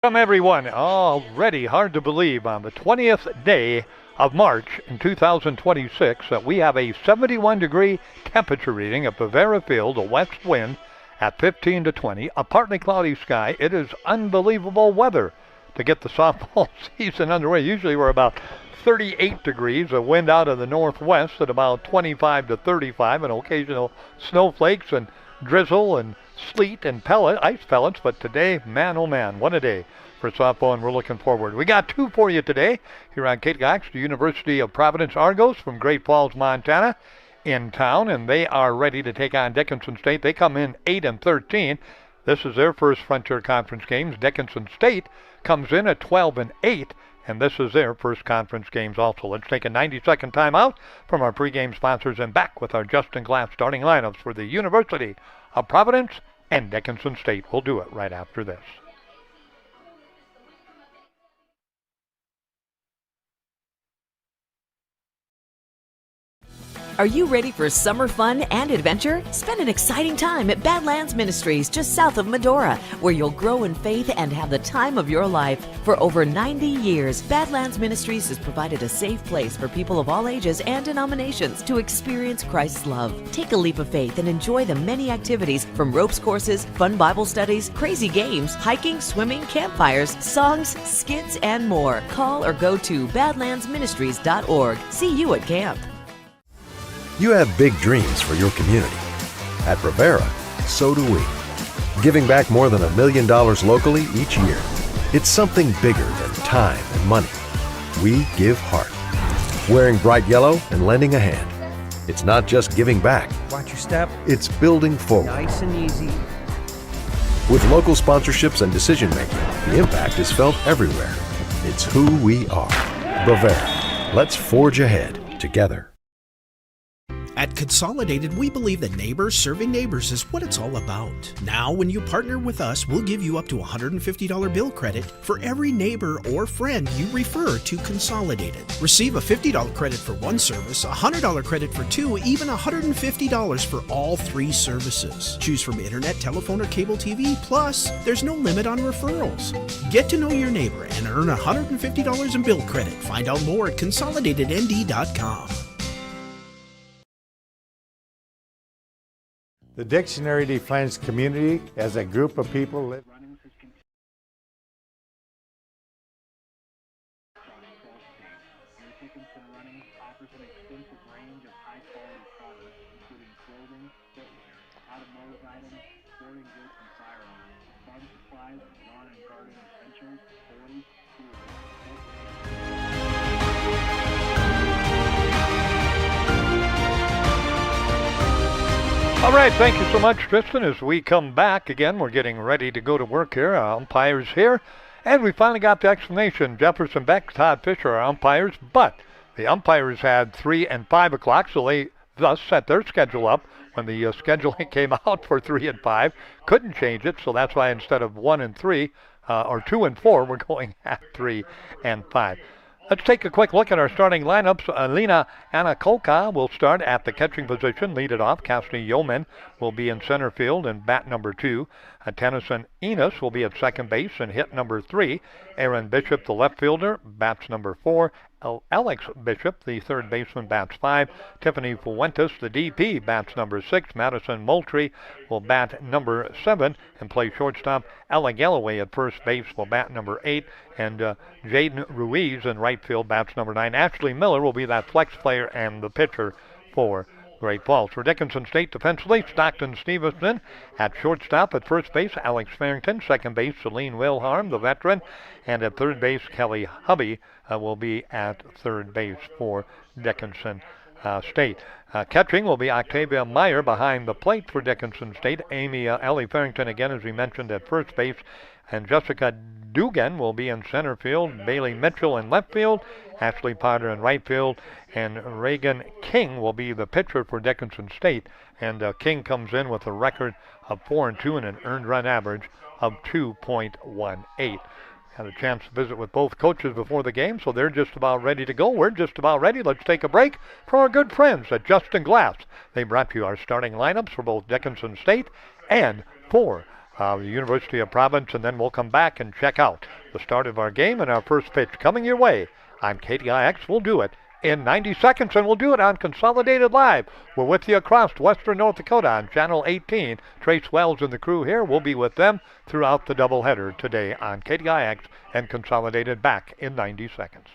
Welcome, everyone. Already hard to believe on the 20th day of March in 2026 that we have a 71-degree temperature reading at Bavera Field, a west wind at 15 to 20, a partly cloudy sky. It is unbelievable weather to get the softball season underway. Usually we're about 38 degrees, a wind out of the northwest at about 25 to 35, and occasional snowflakes and drizzle and sleet and ice pellets. But today, man, oh man, what a day for softball, and we're looking forward. We got two for you today here on KTOX. The University of Providence Argos from Great Falls, Montana, in town, and they are ready to take on Dickinson State. They come in 8-13. This is their first Frontier Conference games. Dickinson State comes in at 12-8. And this is their first conference games also. Let's take a 90-second timeout from our pregame sponsors and back with our Justin Glass starting lineups for the University of Providence and Dickinson State. We'll do it right after this. Are you ready for summer fun and adventure? Spend an exciting time at Badlands Ministries just south of Medora, where you'll grow in faith and have the time of your life. For over 90 years, Badlands Ministries has provided a safe place for people of all ages and denominations to experience Christ's love. Take a leap of faith and enjoy the many activities from ropes courses, fun Bible studies, crazy games, hiking, swimming, campfires, songs, skits, and more. Call or go to badlandsministries.org. See you at camp. You have big dreams for your community. At Bravera, so do we. Giving back more than $1 million locally each year. It's something bigger than time and money. We give heart. Wearing bright yellow and lending a hand. It's not just giving back. Watch your step. It's building forward. Nice and easy. With local sponsorships and decision making, the impact is felt everywhere. It's who we are. Bravera. Let's forge ahead together. At Consolidated, we believe that neighbors serving neighbors is what it's all about. Now, when you partner with us, we'll give you up to $150 bill credit for every neighbor or friend you refer to Consolidated. Receive a $50 credit for one service, a $100 credit for two, even $150 for all three services. Choose from internet, telephone, or cable TV. Plus, there's no limit on referrals. Get to know your neighbor and earn $150 in bill credit. Find out more at consolidatednd.com. The dictionary defines community as a group of people living. Dickinson Running offers an extensive range of high-quality products, including clothing, footwear, automotive items, sporting goods, and firearms, farm supplies, lawn and garden essentials, toys, tools, All right, thank you so much, Tristan. As we come back again, we're getting ready to go to work here. Our umpires here. And we finally got the explanation. Jefferson Beck, Todd Fisher are umpires, but the umpires had 3 and 5 o'clock, so they thus set their schedule up when the scheduling came out for 3 and 5. Couldn't change it, so that's why instead of 1 and 3, or 2 and 4, we're going at 3 and 5. Let's take a quick look at our starting lineups. Alina Anakoka will start at the catching position, lead it off. Cassidy Yeoman will be in center field and bat number 2. Tennyson Enos will be at second base and hit number 3. Aaron Bishop, the left fielder, bats number 4. Alex Bishop, the third baseman, bats 5. Tiffany Fuentes, the DP, bats number 6. Madison Moultrie will bat number 7 and play shortstop. Ella Galloway at first base will bat number 8. And Jaden Ruiz in right field bats number 9. Ashley Miller will be that flex player and the pitcher for Great Falls. For Dickinson State defensively, Stockton Stevenson at shortstop. At first base, Alex Farrington. Second base, Celine Wilharm, the veteran. And at third base, Kelly Hubby will be at third base for Dickinson State. Catching will be Octavia Meyer behind the plate for Dickinson State. Ellie Farrington, again, as we mentioned, at first base. And Jessica Dugan will be in center field. Bailey Mitchell in left field. Ashley Potter in right field. And Reagan King will be the pitcher for Dickinson State. And King comes in with a record of 4-2 and an earned run average of 2.18. Had a chance to visit with both coaches before the game, so they're just about ready to go. We're just about ready. Let's take a break from our good friends at Justin Glass. They brought you our starting lineups for both Dickinson State and for the University of Providence, and then we'll come back and check out the start of our game and our first pitch coming your way on KDIX. We'll do it in 90 seconds, and we'll do it on Consolidated Live. We're with you across western North Dakota on Channel 18. Trace Wells and the crew here. We'll be with them throughout the doubleheader today on KDIX and Consolidated, back in 90 seconds.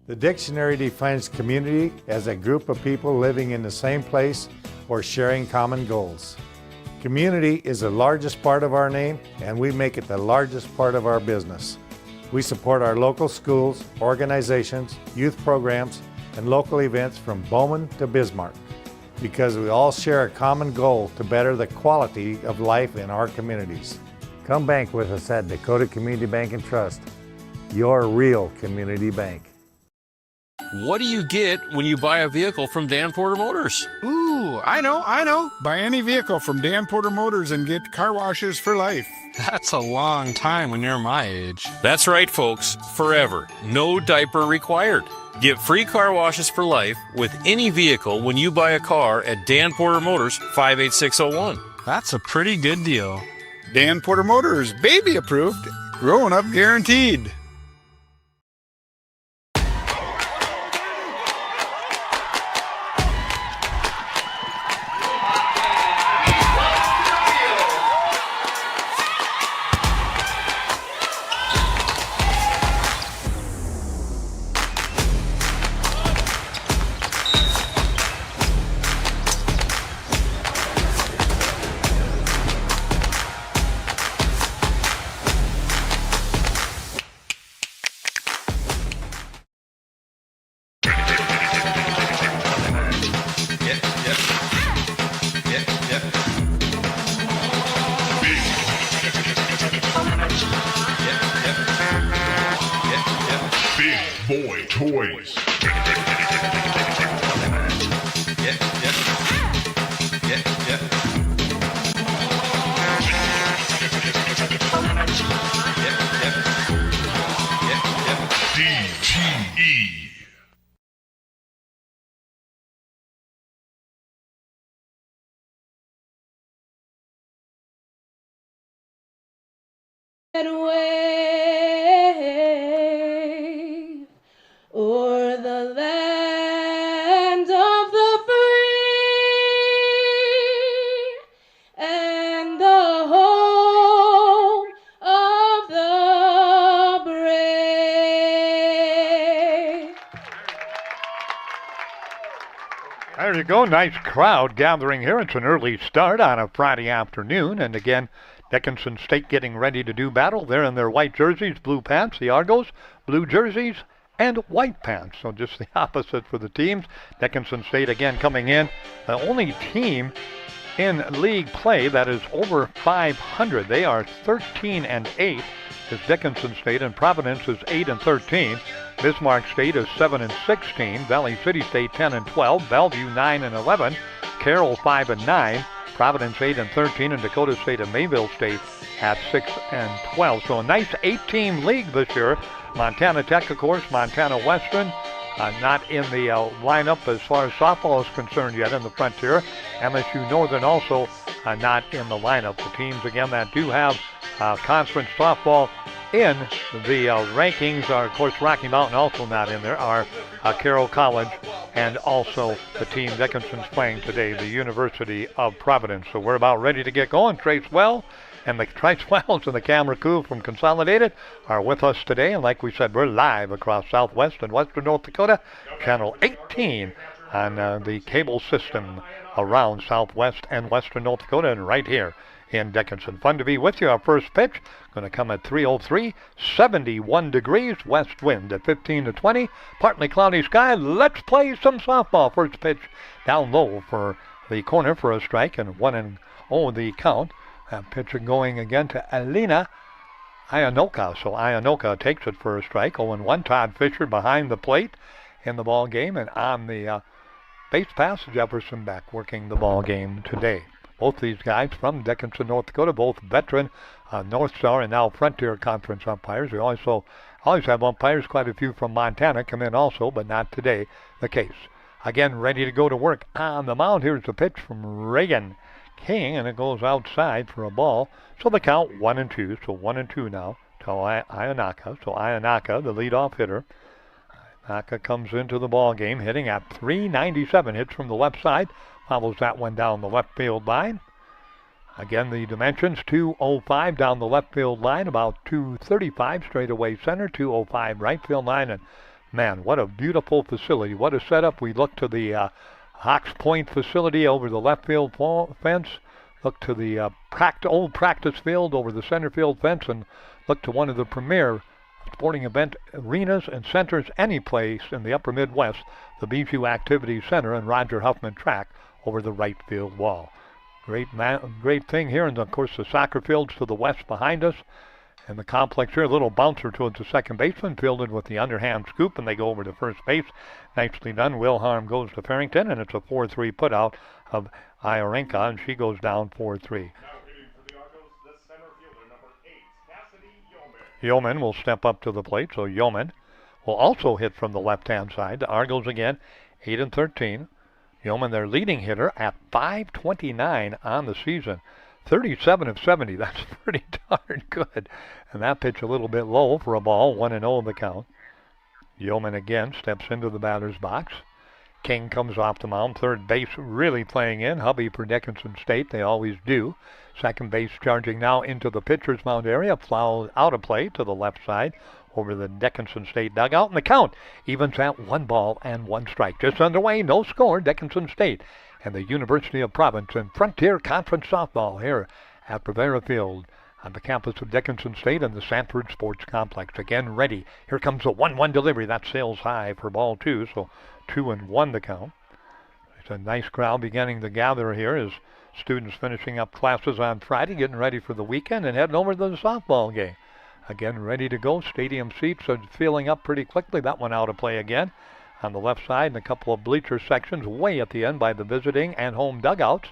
The dictionary defines community as a group of people living in the same place or sharing common goals. Community is the largest part of our name, and we make it the largest part of our business. We support our local schools, organizations, youth programs, and local events from Bowman to Bismarck, because we all share a common goal to better the quality of life in our communities. Come bank with us at Dakota Community Bank and Trust, your real community bank. What do you get when you buy a vehicle from Dan Porter Motors? Ooh, I know. Buy any vehicle from Dan Porter Motors and get car washes for life. That's a long time when you're my age. That's right, folks. Forever. No diaper required. Get free car washes for life with any vehicle when you buy a car at Dan Porter Motors, 58601. That's a pretty good deal. Dan Porter Motors, baby approved, growing up guaranteed. Boy Toys. DTE. Wave o'er the land of the free and the home of the brave. There you go. Nice crowd gathering here. It's an early start on a Friday afternoon. And again, Dickinson State getting ready to do battle. They're in their white jerseys, blue pants. The Argos, blue jerseys and white pants. So just the opposite for the teams. Dickinson State again coming in. The only team in league play that is over 500. They are 13-8 is Dickinson State, and Providence is 8-13. Bismarck State is 7-16. Valley City State 10-12. Bellevue 9-11. Carroll 5-9. Providence 8-13, and Dakota State and Mayville State at 6-12. So a nice 8-team league this year. Montana Tech, of course, Montana Western, not in the lineup as far as softball is concerned yet in the Frontier. MSU Northern also not in the lineup. The teams, again, that do have conference softball in the rankings are, of course, Rocky Mountain also not in there, are Carroll College and also the team Dickinson's playing today, the University of Providence. So we're about ready to get going. Trace Wells and the camera crew from Consolidated are with us today. And like we said, we're live across Southwest and Western North Dakota, Channel 18 on the cable system around Southwest and Western North Dakota, and right here in Dickinson. Fun to be with you. Our first pitch going to come at 3:03, 71 degrees, west wind at 15-20, partly cloudy sky. Let's play some softball. First pitch down low for the corner for a strike, and 1-0 the count. Pitcher going again to Alina Ionoka. So Ionoka takes it for a strike. 0-1. Todd Fisher behind the plate in the ball game, and on the base pass, Jefferson Beck working the ball game today. Both these guys from Dickinson, North Dakota, both veteran North Star and now Frontier Conference umpires. We also always have umpires, quite a few from Montana come in also, but not today the case. Again, ready to go to work on the mound. Here's the pitch from Reagan. King, and it goes outside for a ball. So the count 1-2. So 1-2 now to Ionaka. So Ionaka, the leadoff hitter. Ionaka comes into the ball game hitting at .397. Hits from the left side. Follows that one down the left field line. Again, the dimensions, 205 down the left field line, about 235 straightaway center, 205 right field line. And man, what a beautiful facility. What a setup. We look to the Hawks Point facility over the left field fence. Look to the old practice field over the center field fence, and look to one of the premier sporting event arenas and centers any place in the upper Midwest, the Bijou Activity Center and Roger Huffman track over the right field wall. Great thing here, and of course the soccer fields to the west behind us. And the complex here, a little bouncer towards the second baseman, fielded with the underhand scoop, and they go over to first base. Nicely done. Wilhelm goes to Farrington, and it's a 4-3 putout of Iorenka, and she goes down 4-3. Yeoman will step up to the plate, so Yeoman will also hit from the left-hand side. The Argos again, 8-13. Yeoman, their leading hitter, at .529 on the season. 37 of 70, that's pretty darn good. And that pitch a little bit low for a ball, 1-0 the count. Yeoman again steps into the batter's box. King comes off the mound, third base really playing in. Hubby for Dickinson State, they always do. Second base charging now into the pitcher's mound area, fouled out of play to the left side over the Dickinson State dugout. And the count evens at 1-1 strike. Just underway, no score, Dickinson State and the University of Providence in Frontier Conference softball here at Provera Field on the campus of Dickinson State and the Sanford Sports Complex. Again ready. Here comes a 1-1 delivery. That sails high for ball two, so 2-1 the count. It's a nice crowd beginning to gather here as students finishing up classes on Friday, getting ready for the weekend and heading over to the softball game. Again ready to go. Stadium seats are filling up pretty quickly. That one out of play again. On the left side, and a couple of bleacher sections way at the end by the visiting and home dugouts.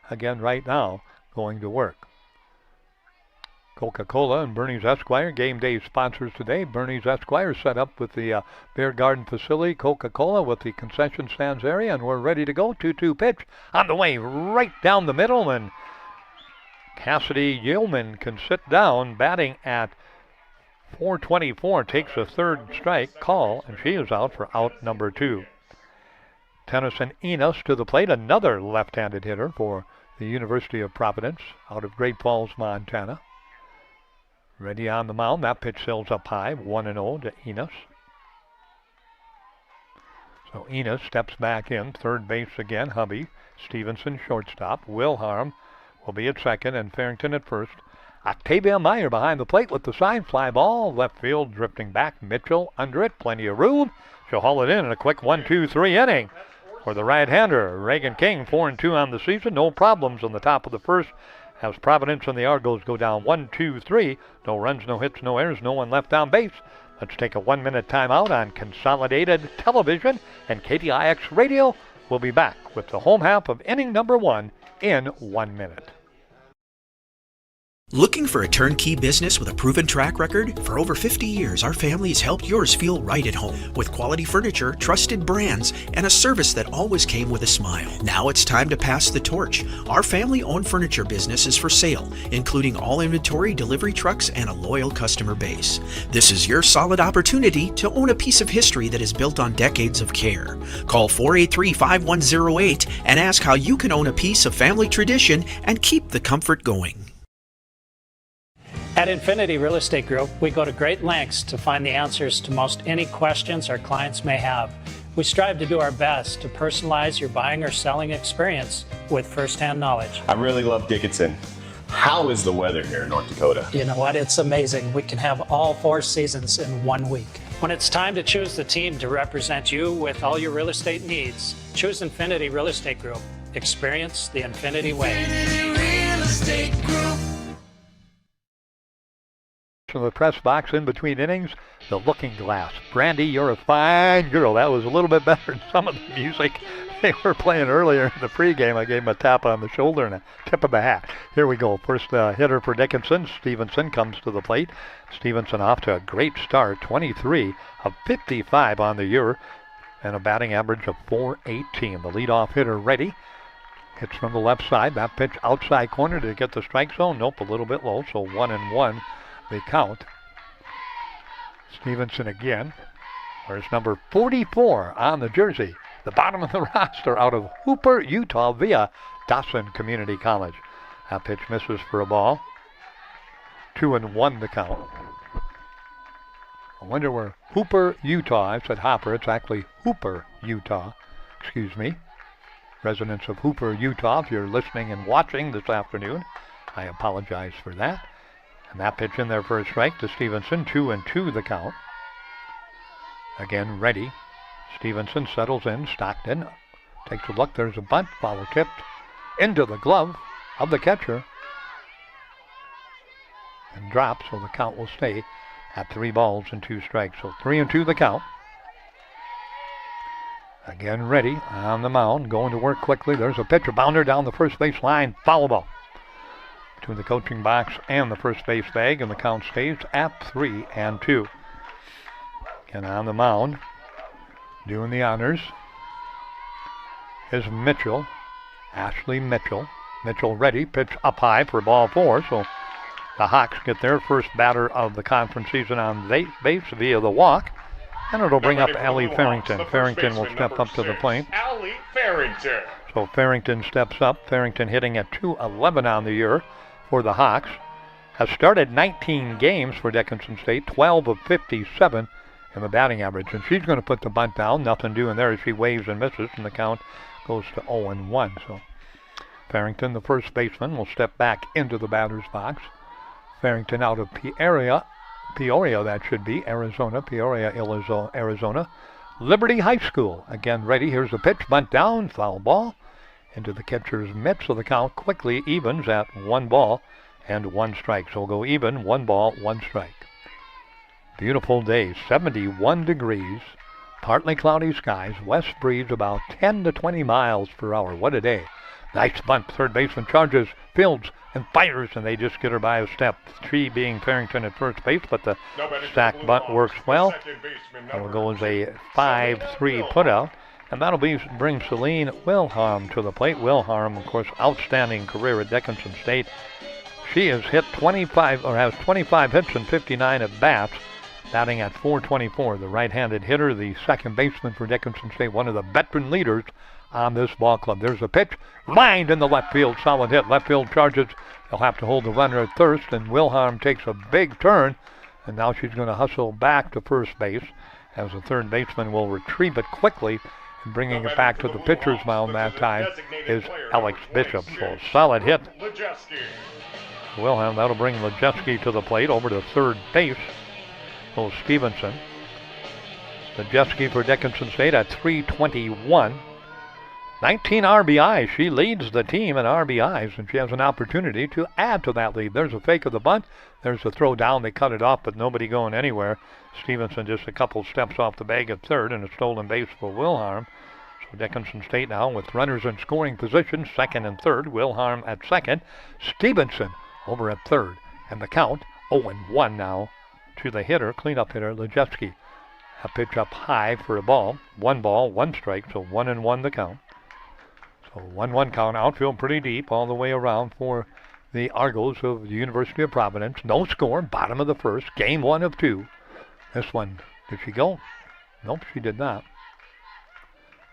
Again, right now, going to work. Coca-Cola and Bernie's Esquire, game day sponsors today. Bernie's Esquire set up with the Beer Garden facility. Coca-Cola with the concession stands area, and we're ready to go. 2-2 pitch on the way right down the middle, and Cassidy Yeoman can sit down, batting at .424, takes a third strike call, and she is out for out number 2. Tennyson Enos to the plate, another left-handed hitter for the University of Providence out of Great Falls, Montana. Ready on the mound. That pitch sails up high, 1-0 to Enos. So Enos steps back in, third base again, Hubby. Stevenson shortstop. Wilhelm will be at second, and Farrington at first. Octavia Meyer behind the plate with the side fly ball. Left field drifting back. Mitchell under it. Plenty of room. She'll haul it in a quick 1-2-3 inning for the right-hander. Reagan King, 4-2 on the season. No problems on the top of the first as Providence and the Argos go down 1-2-3. No runs, no hits, no errors, no one left on base. Let's take a 1-minute timeout on Consolidated Television and KDIX Radio. We'll be back with the home half of inning number 1 in 1 minute. Looking for a turnkey business with a proven track record? For over 50 years, our family has helped yours feel right at home with quality furniture, trusted brands, and a service that always came with a smile. Now it's time to pass the torch. Our family-owned furniture business is for sale, including all inventory, delivery trucks, and a loyal customer base. This is your solid opportunity to own a piece of history that is built on decades of care. Call 483-5108 and ask how you can own a piece of family tradition and keep the comfort going. At Infinity Real Estate Group, we go to great lengths to find the answers to most any questions our clients may have. We strive to do our best to personalize your buying or selling experience with firsthand knowledge. I really love Dickinson. How is the weather here in North Dakota? You know what? It's amazing. We can have all 4 seasons in 1 week. When it's time to choose the team to represent you with all your real estate needs, choose Infinity Real Estate Group. Experience the Infinity way. Infinity Real Estate Group. From the press box in between innings, the Looking Glass. Brandy, you're a fine girl. That was a little bit better than some of the music they were playing earlier in the pregame. I gave him a tap on the shoulder and a tip of the hat. Here we go. First hitter for Dickinson. Stevenson comes to the plate. Stevenson off to a great start. 23 of 55 on the year and a batting average of .418. The leadoff hitter ready. Hits from the left side. That pitch outside corner to get the strike zone. Nope, a little bit low, so 1-1 the count. Stevenson again. There's number 44 on the jersey. The bottom of the roster out of Hooper, Utah via Dawson Community College. That pitch misses for a ball. 2-1 the count. I wonder where Hooper, Utah, I said Hopper, it's actually Hooper, Utah. Excuse me. Residents of Hooper, Utah, if you're listening and watching this afternoon, I apologize for that. And that pitch in there for a strike to Stevenson, 2-2 the count. Again, ready. Stevenson settles in. Stockton takes a look. There's a bunt. Foul tipped into the glove of the catcher. And drops, so the count will stay at 3-2 strikes. So 3-2 the count. Again, ready on the mound. Going to work quickly. There's a pitcher bounder down the first base line. Foul ball. Between the coaching box and the first base bag, and the count stays at 3-2. And on the mound, doing the honors, is Mitchell, Ashley Mitchell. Mitchell ready, pitch up high for ball 4, so the Hawks get their first batter of the conference season on base via the walk, and it'll bring up Allie Farrington. Farrington will step up to the plate. Allie Farrington. So Farrington steps up. Farrington hitting at .211 on the year for the Hawks. Has started 19 games for Dickinson State, 12 of 57 in the batting average. And she's going to put the bunt down. Nothing doing there as she waves and misses, and the count goes to 0-1. So Farrington, the first baseman, will step back into the batter's box. Farrington out of Peoria that should be, Arizona, Peoria, Arizona. Liberty High School, again ready. Here's the pitch, bunt down, foul ball into the catcher's mitt, so the count quickly evens at 1-1 strike. So we'll go even, 1 strike. Beautiful day, 71 degrees, partly cloudy skies, west breeze about 10 to 20 miles per hour. What a day. Nice bunt, third baseman charges, fields, and fires, and they just get her by a step. She being Farrington at first base, but the stack bunt works well. That will go as a 5-3 putout, and that'll bring Celine Wilhelm to the plate. Wilhelm, of course, outstanding career at Dickinson State. She has hit 25 hits and 59 at bats, batting at .424. The right-handed hitter, the second baseman for Dickinson State, one of the veteran leaders on this ball club. There's a pitch, lined in the left field, solid hit. Left field charges. They'll have to hold the runner at first, and Wilhelm takes a big turn, and now she's going to hustle back to first base as the third baseman will retrieve it quickly, and bringing it back to the pitcher's mound that time is Alex Bishop. So solid hit. Wilhelm, that'll bring Lejeski to the plate. Over to third base goes Stevenson. Lejeski for Dickinson State at .321. 19 RBIs. She leads the team in RBIs, and she has an opportunity to add to that lead. There's a fake of the bunt. There's a throw down. They cut it off, but nobody going anywhere. Stevenson just a couple steps off the bag at third, and a stolen base for Wilhelm. So Dickinson State now with runners in scoring position, second and third. Wilhelm at second. Stevenson over at third. And the count, 0-1 now to the hitter, cleanup hitter, Lejeski. A pitch up high for a ball. 1 strike, so 1-1 the count. So 1-1 count, outfield pretty deep all the way around for the Argos of the University of Providence. No score, bottom of the first, game 1 of 2. This one, did she go? Nope, she did not.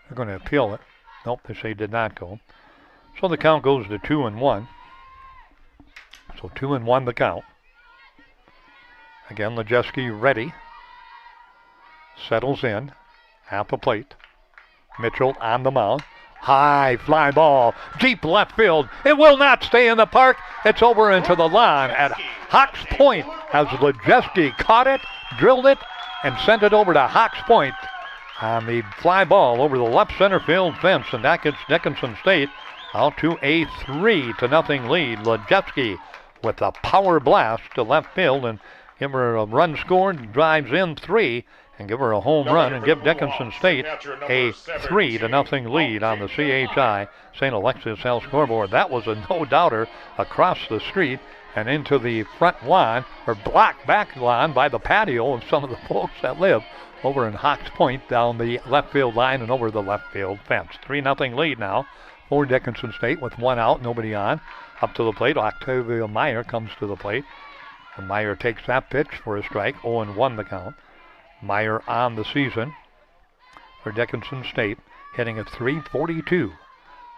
They're going to appeal it. Nope, they say did not go. So the count goes to 2-1. So 2-1 the count. Again, Lejeski ready. Settles in at the plate. Mitchell on the mound. High fly ball, deep left field. It will not stay in the park. It's over into the lawn at Hawks Point as Lejeski caught it, drilled it, and sent it over to Hawks Point on the fly ball over the left center field fence, and that gets Dickinson State out to a 3-0 lead. Lejeski with a power blast to left field and give her a run scored, drives in 3, and give her a home run and give Dickinson State a 3-0 lead on the CHI St. Alexis Health scoreboard. That was a no-doubter across the street and into the front lawn, or block back lawn by the patio of some of the folks that live over in Hawks Point down the left field line and over the left field fence. 3-0 lead now for Dickinson State with 1 out, nobody on. Up to the plate, Octavia Meyer comes to the plate. And Meyer takes that pitch for a strike, 0-1 the count. Meyer on the season for Dickinson State, hitting at .342.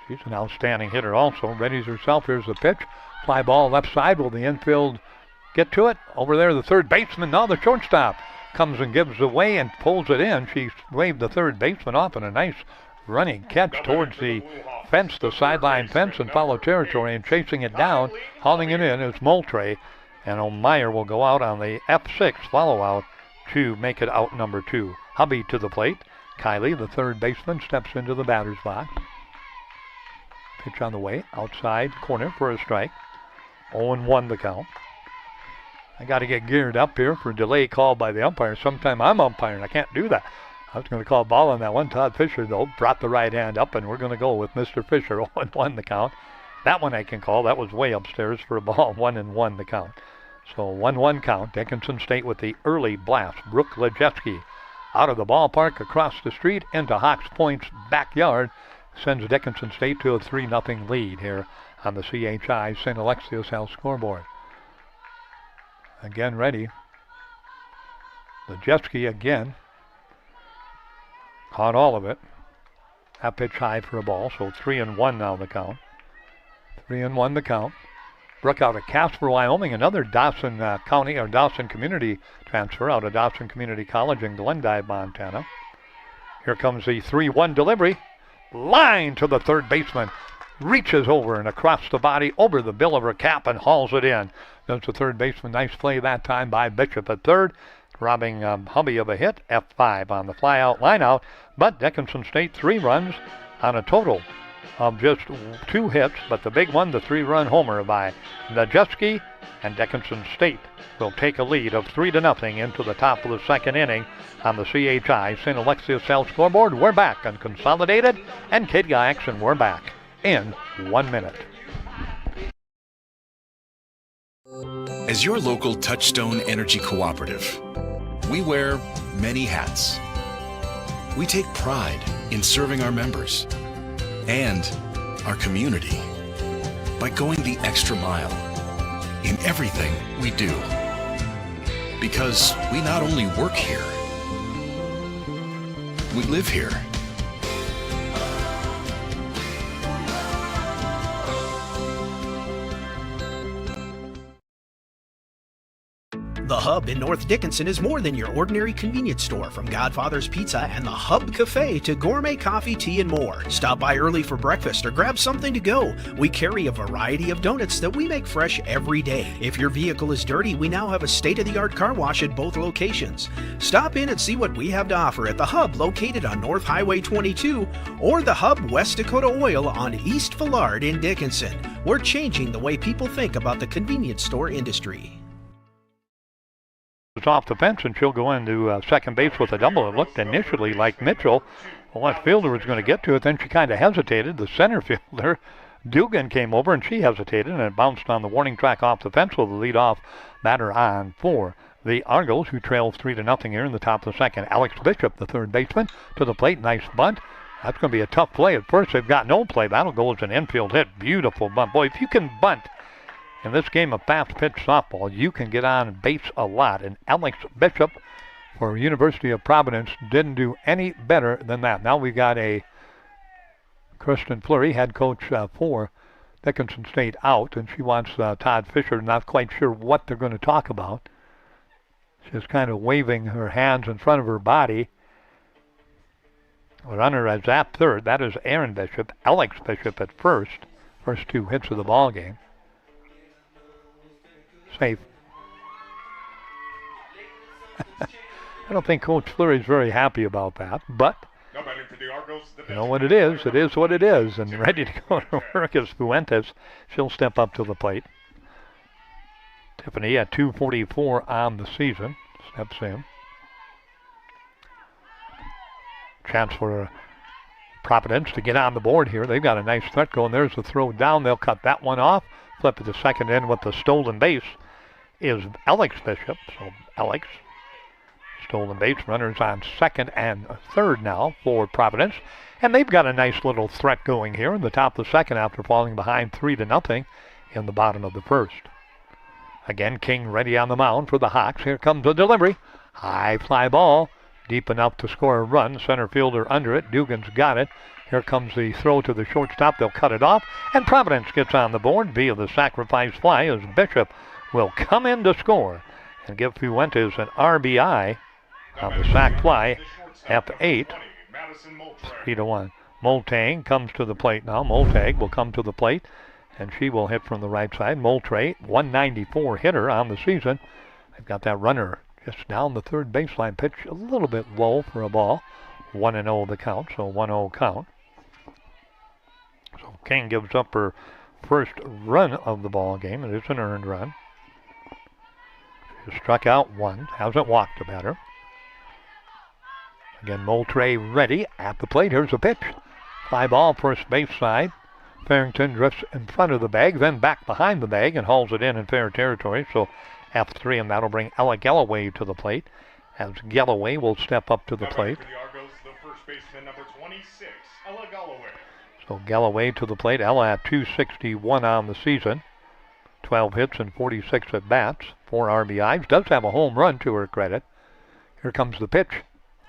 She's an outstanding hitter also. Readies herself. Here's the pitch. Fly ball left side. Will the infield get to it? Over there, the third baseman. Now the shortstop comes and gives away and pulls it in. She waved the third baseman off in a nice running catch towards the fence, the sideline fence, and foul territory, and chasing it down, hauling it in is Moultrie. And O'Meyer will go out on the F6 follow out to make it out number 2. Hubby to the plate. Kylie, the third baseman, steps into the batter's box. Pitch on the way, outside corner for a strike. 0-1 the count. I got to get geared up here for a delay call by the umpire. Sometime I'm umpiring. I can't do that. I was going to call ball on that one. Todd Fisher, though, brought the right hand up, and we're going to go with Mr. Fisher. 0-1 the count. That one I can call. That was way upstairs for a ball. 1-1 the count. So 1-1 count. Dickinson State with the early blast. Brooke Lejeski out of the ballpark, across the street, into Hawks Point's backyard. Sends Dickinson State to a 3-0 lead here on the CHI St. Alexius House scoreboard. Again ready. Lejeski again. Caught all of it. That pitch high for a ball, so 3-1 now the count. 3-1 the count. Brooke out of Casper, Wyoming, another Dawson County or Dawson Community transfer out of Dawson Community College in Glendive, Montana. Here comes the 3-1 delivery. Line to the third baseman. Reaches over and across the body, over the bill of her cap, and hauls it in. Does the third baseman. Nice play that time by Bishop at third, robbing Hubby of a hit. F5 on the fly-out line-out. But Dickinson State 3 runs on a total of just 2 hits, but the big one, the 3-run homer by Lejeski, and Dickinson State will take a lead of 3-0 into the top of the second inning on the CHI St. Alexius South scoreboard. We're back on Consolidated and KDIX, and we're back in 1 minute. As your local Touchstone Energy Cooperative, we wear many hats. We take pride in serving our members and our community by going the extra mile in everything we do. Because we not only work here, we live here. The Hub in North Dickinson is more than your ordinary convenience store. From Godfather's Pizza and the Hub Cafe to gourmet coffee, tea, and more. Stop by early for breakfast or grab something to go. We carry a variety of donuts that we make fresh every day. If your vehicle is dirty, we now have a state-of-the-art car wash at both locations. Stop in and see what we have to offer at the Hub located on North Highway 22 or the Hub West Dakota Oil on East Villard in Dickinson. We're changing the way people think about the convenience store industry. Off the fence, and she'll go into second base with a double. It looked initially like Mitchell, the left fielder, was going to get to it. Then she kind of hesitated. The center fielder, Dugan, came over, and she hesitated, and it bounced on the warning track off the fence with the leadoff batter on for the Argos, who trail 3-0 here in the top of the second. Alex Bishop, the third baseman, to the plate. Nice bunt. That's going to be a tough play. At first, they've got no play. That'll go as an infield hit. Beautiful bunt. Boy, if you can bunt in this game of fast-pitch softball, you can get on base a lot. And Alex Bishop for University of Providence didn't do any better than that. Now we've got a Kristen Fleury, head coach for Dickinson State, out, and she wants Todd Fisher. Not quite sure what they're going to talk about. She's kind of waving her hands in front of her body. The runner is at third. That is Aaron Bishop. Alex Bishop at first. First 2 hits of the ball game. Safe. I don't think Coach Fleury's very happy about that, but you know what it is. It is what it is, and ready to go to work is Fuentes. She'll step up to the plate. Tiffany at 244 on the season steps in. Chance for Providence to get on the board here. They've got a nice threat going. There's the throw down. They'll cut that one off. Flip it to second in with the stolen base is Alex Bishop. So Alex stolen base. Runners on second and third now for Providence. And they've got a nice little threat going here in the top of the second after falling behind 3-0 in the bottom of the first. Again, King ready on the mound for the Hawks. Here comes the delivery. High fly ball. Deep enough to score a run. Center fielder under it. Dugan's got it. Here comes the throw to the shortstop. They'll cut it off. And Providence gets on the board via the sacrifice fly as Bishop will come in to score and give Fuentes an RBI on the sac fly. F8. 3-1. Moltang comes to the plate now. Moltag will come to the plate, and she will hit from the right side. Moultrie, 194 hitter on the season. They've got that runner just down the third baseline. Pitch a little bit low for a ball. 1-0 the count, so 1-0 count. So King gives up her first run of the ball game. It is an earned run. She struck out one, hasn't walked a batter. Again, Moultrie ready at the plate. Here's the pitch. Fly ball, first base side. Farrington drifts in front of the bag, then back behind the bag and hauls it in fair territory. So F3, and that'll bring Ella Galloway to the plate, as Galloway will step up to the plate. So Galloway to the plate. Ella at 261 on the season. 12 hits and 46 at bats. 4 RBIs. Does have a home run to her credit. Here comes the pitch.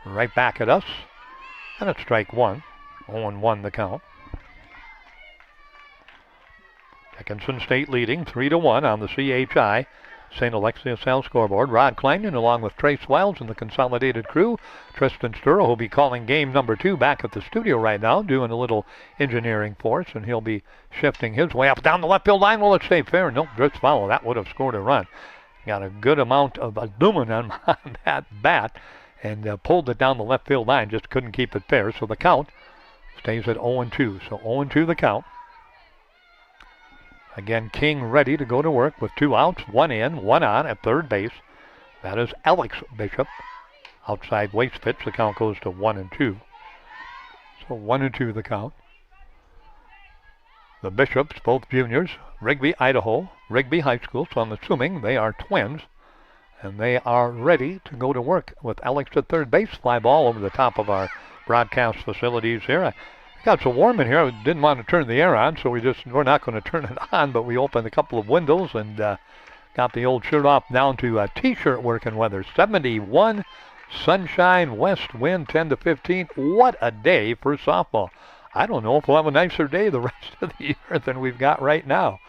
Right back at us. And it's strike one. 0-1 the count. Dickinson State leading 3-1 on the CHI St. Alexius L scoreboard. Rod Kleinman along with Trace Wiles and the consolidated crew. Tristan Sturrow will be calling game number 2 back at the studio right now, doing a little engineering for us, and he'll be shifting his way up down the left field line. Will it stay fair? Nope, drifts foul. That would have scored a run. Got a good amount of aluminum on that bat and pulled it down the left field line. Just couldn't keep it fair, so the count stays at 0-2. So 0-2 the count. Again, King ready to go to work with 2 outs, 1 in, 1 on at third base. That is Alex Bishop. Outside waste pitch, the count goes to 1-2. So 1-2 the count. The Bishops, both juniors, Rigby, Idaho, Rigby High School, so I'm assuming they are twins. And they are ready to go to work with Alex at third base. Fly ball over the top of our broadcast facilities here. It got so warm in here, I didn't want to turn the air on, so we're not going to turn it on, but we opened a couple of windows and got the old shirt off down to t-shirt working weather. 71, sunshine, west wind 10 to 15. What a day for softball. I don't know if we'll have a nicer day the rest of the year than we've got right now.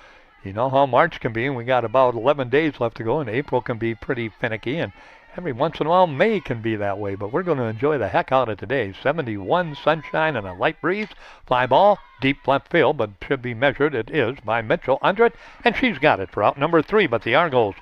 You know how March can be, and we got about 11 days left to go, and April can be pretty finicky, and every once in a while May can be that way, but we're going to enjoy the heck out of today. 71, sunshine, and a light breeze. Fly ball, deep left field, but should be measured. It is by Mitchell under it, and she's got it for out number 3, but the Argos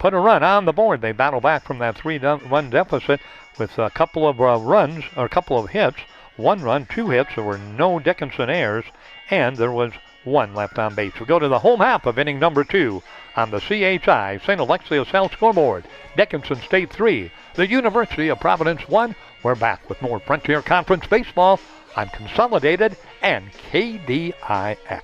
put a run on the board. They battle back from that 3-run deficit with a couple of runs, or a couple of hits. 1 run, 2 hits. There were no Dickinson errors, and there was 1 left on base. We go to the home half of inning number 2 on the CHI St. Alexius Health scoreboard. Dickinson State 3, the University of Providence 1. We're back with more Frontier Conference baseball on Consolidated and KDIX.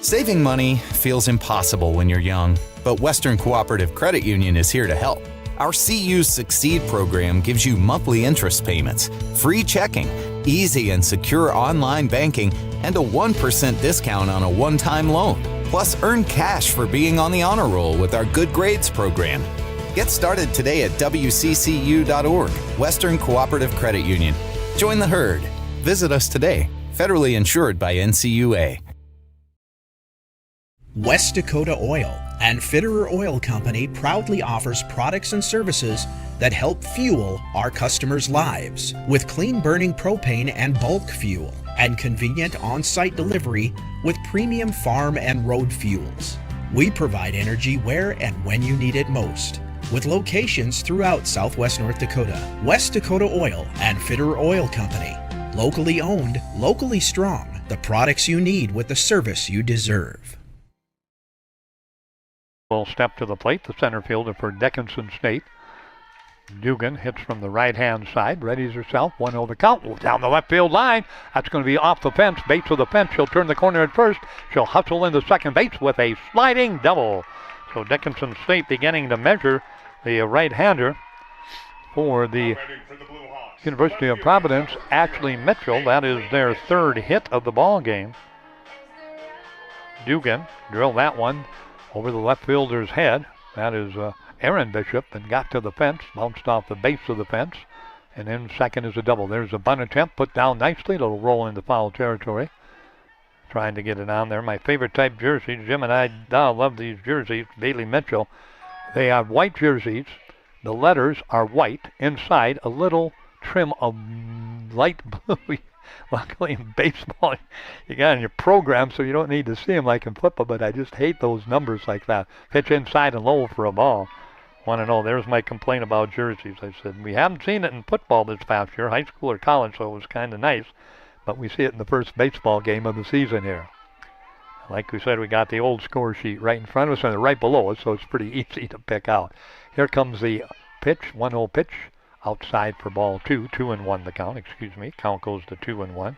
Saving money feels impossible when you're young, but Western Cooperative Credit Union is here to help. Our CU Succeed program gives you monthly interest payments, free checking, easy and secure online banking, and a 1% discount on a one-time loan. Plus, earn cash for being on the honor roll with our Good Grades program. Get started today at wccu.org, Western Cooperative Credit Union. Join the herd. Visit us today. Federally insured by NCUA. West Dakota Oil and Fitterer Oil Company proudly offers products and services that help fuel our customers' lives with clean-burning propane and bulk fuel and convenient on-site delivery with premium farm and road fuels. We provide energy where and when you need it most, with locations throughout Southwest North Dakota. West Dakota Oil and Fitterer Oil Company. Locally owned, locally strong. The products you need with the service you deserve. Will step to the plate, the center fielder for Dickinson State. Dugan hits from the right-hand side, readies herself, 1-0 the count, down the left field line. That's going to be off the fence, base of the fence. She'll turn the corner at first. She'll hustle into second base with a sliding double. So Dickinson State beginning to measure the right-hander for the University of Providence, Ashley Mitchell. That is their third hit of the ball game. Dugan drilled that one over the left fielder's head. That is Aaron Bishop, and got to the fence, bounced off the base of the fence, and then second is a double. There's a bunt attempt, put down nicely. It'll roll into foul territory. Trying to get it on there. My favorite type jerseys, Jim and I love these jerseys. Bailey Mitchell. They are white jerseys. The letters are white. Inside, a little trim of light blue. Luckily in baseball, you got in your program, so you don't need to see them like in football, but I just hate those numbers like that. Pitch inside and low for a ball. 1-0. There's my complaint about jerseys. I said, we haven't seen it in football this past year, high school or college, so it was kind of nice. But we see it in the first baseball game of the season here. Like we said, we got the old score sheet right in front of us and right below us, so it's pretty easy to pick out. Here comes the pitch, 1-0 pitch. Outside for ball 2, 2-1 the count, Count goes to 2-1.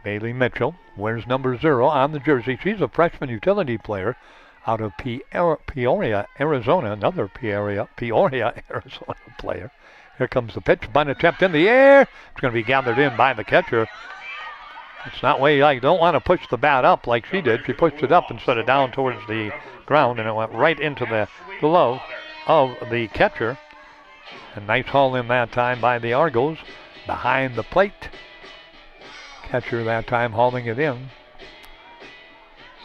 Bailey Mitchell wears number 0 on the jersey. She's a freshman utility player out of Peoria, Arizona. Another Peoria, Arizona player. Here comes the pitch, bunt attempt in the air. It's going to be gathered in by the catcher. It's not way I don't want to push the bat up like she did. She pushed it up instead of down towards the ground, and it went right into the glove of the catcher. A nice haul in that time by the Argos. Behind the plate. Catcher that time hauling it in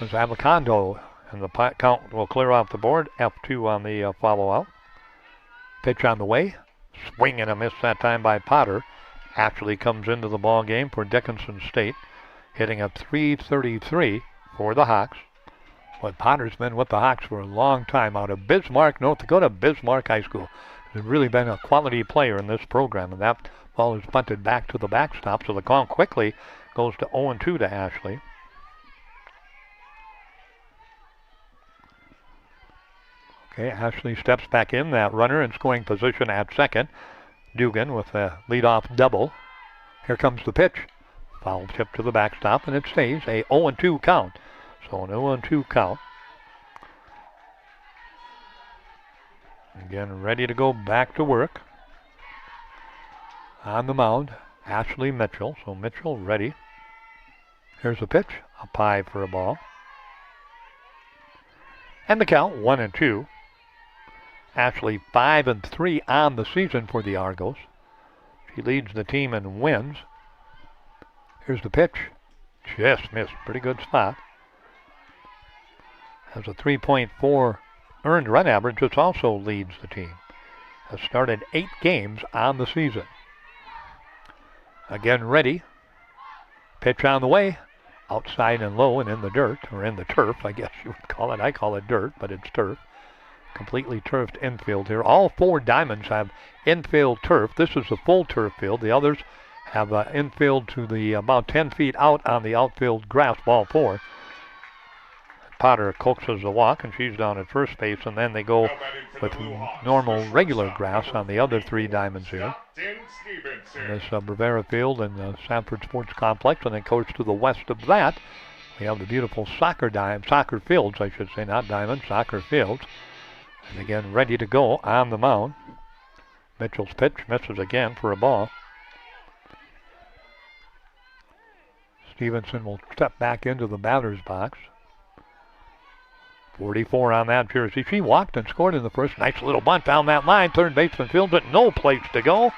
was Avocato. And the count will clear off the board. F2 on the follow out. Pitch on the way. Swing and a miss that time by Potter. Actually comes into the ball game for Dickinson State. Hitting a .333 for the Hawks. But Potter's been with the Hawks for a long time out of Bismarck, North Dakota, Bismarck High School. Has really been a quality player in this program, and that ball is bunted back to the backstop, so the count quickly goes to 0-2 to Ashley. Okay, Ashley steps back in, that runner in scoring position at second. Dugan with a leadoff double. Here comes the pitch. Foul tip to the backstop, and it stays a 0-2 count. So an 0-2 count. Again, ready to go back to work. On the mound, Ashley Mitchell. So Mitchell ready. Here's the pitch. Up high for a ball. And the count, 1-2. Ashley 5-3 on the season for the Argos. She leads the team in wins. Here's the pitch. Just missed. Pretty good spot. Has a 3.4 earned run average, which also leads the team. Has started 8 games on the season. Again ready. Pitch on the way. Outside and low and in the dirt, or in the turf, I guess you would call it. I call it dirt, but it's turf. Completely turfed infield here. All 4 diamonds have infield turf. This is the full turf field. The others have infield to the about 10 feet out on the outfield grass, ball 4. Potter coaxes the walk, and she's down at first base, and then they go with normal, regular grass on the other 3 diamonds here. This Rivera Field and the Sanford Sports Complex, and then goes to the west of that. We have the beautiful soccer fields, I should say, not diamonds, soccer fields. And again, ready to go on the mound. Mitchell's pitch misses again for a ball. Stevenson will step back into the batter's box. 44 on that jersey. She walked and scored in the first. Nice little bunt down that line. Third baseman fields it. No place to go.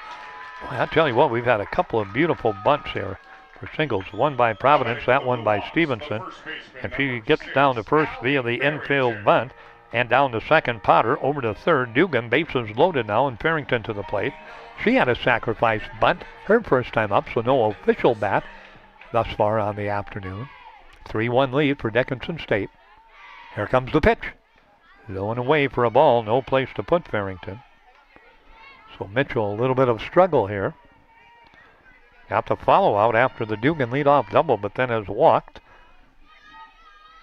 Boy, I tell you what, we've had a couple of beautiful bunts here for singles. One by Providence, that one by Stevenson. And she gets down to first via the infield bunt. And down to second, Potter. Over to third, Dugan. Bases loaded now, and Farrington to the plate. She had a sacrifice bunt her first time up, so no official bat thus far on the afternoon. 3-1 lead for Dickinson State. Here comes the pitch. Low and away for a ball. No place to put Farrington. So Mitchell, a little bit of struggle here. Got the follow out after the Dugan leadoff double, but then has walked.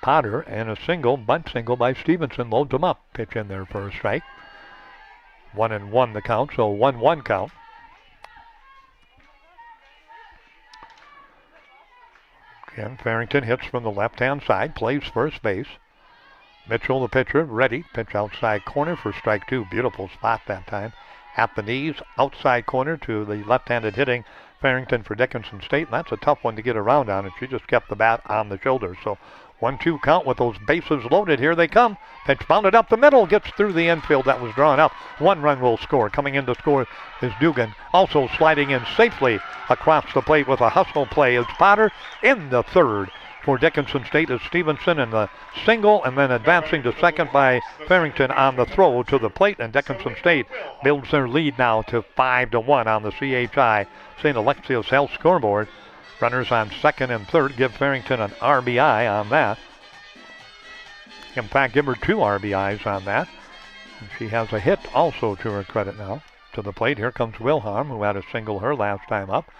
Potter, and a single, bunt single by Stevenson, loads him up. Pitch in there for a strike. 1-1 the count, so 1-1 count. Again, Farrington hits from the left-hand side, plays first base. Mitchell, the pitcher, ready. Pitch outside corner for strike 2. Beautiful spot that time. At the knees, outside corner to the left-handed hitting Farrington for Dickinson State. And that's a tough one to get around on, and she just kept the bat on the shoulder. So 1-2 count with those bases loaded. Here they come. Pitch bounded up the middle, gets through the infield. That was drawn up. 1 run will score. Coming in to score is Dugan. Also sliding in safely across the plate with a hustle play is Potter. In the third for Dickinson State is Stevenson in the single, and then advancing to second by Farrington on the throw to the plate, and Dickinson State builds their lead now to 5-1 on the CHI St. Alexius Health scoreboard. Runners on second and third. Give Farrington an RBI on that. In fact, give her 2 RBIs on that. And she has a hit also to her credit now. To the plate, here comes Wilhelm, who had a single her last time up.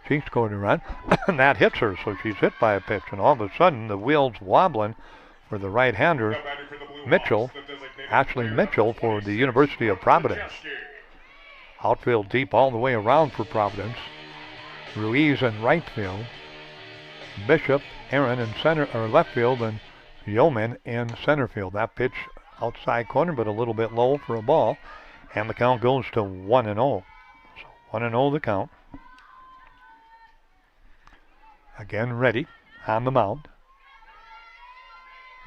She scored a run, and that hits her, so she's hit by a pitch. And all of a sudden, the wheels wobbling for the right-hander, Mitchell, Ashley Mitchell for the University of Providence. Outfield deep all the way around for Providence. Ruiz in right field. Bishop, Aaron in center or left field, and Yeoman in center field. That pitch outside corner, but a little bit low for a ball. And the count goes to 1-0. So 1-0 the count. Again ready on the mound.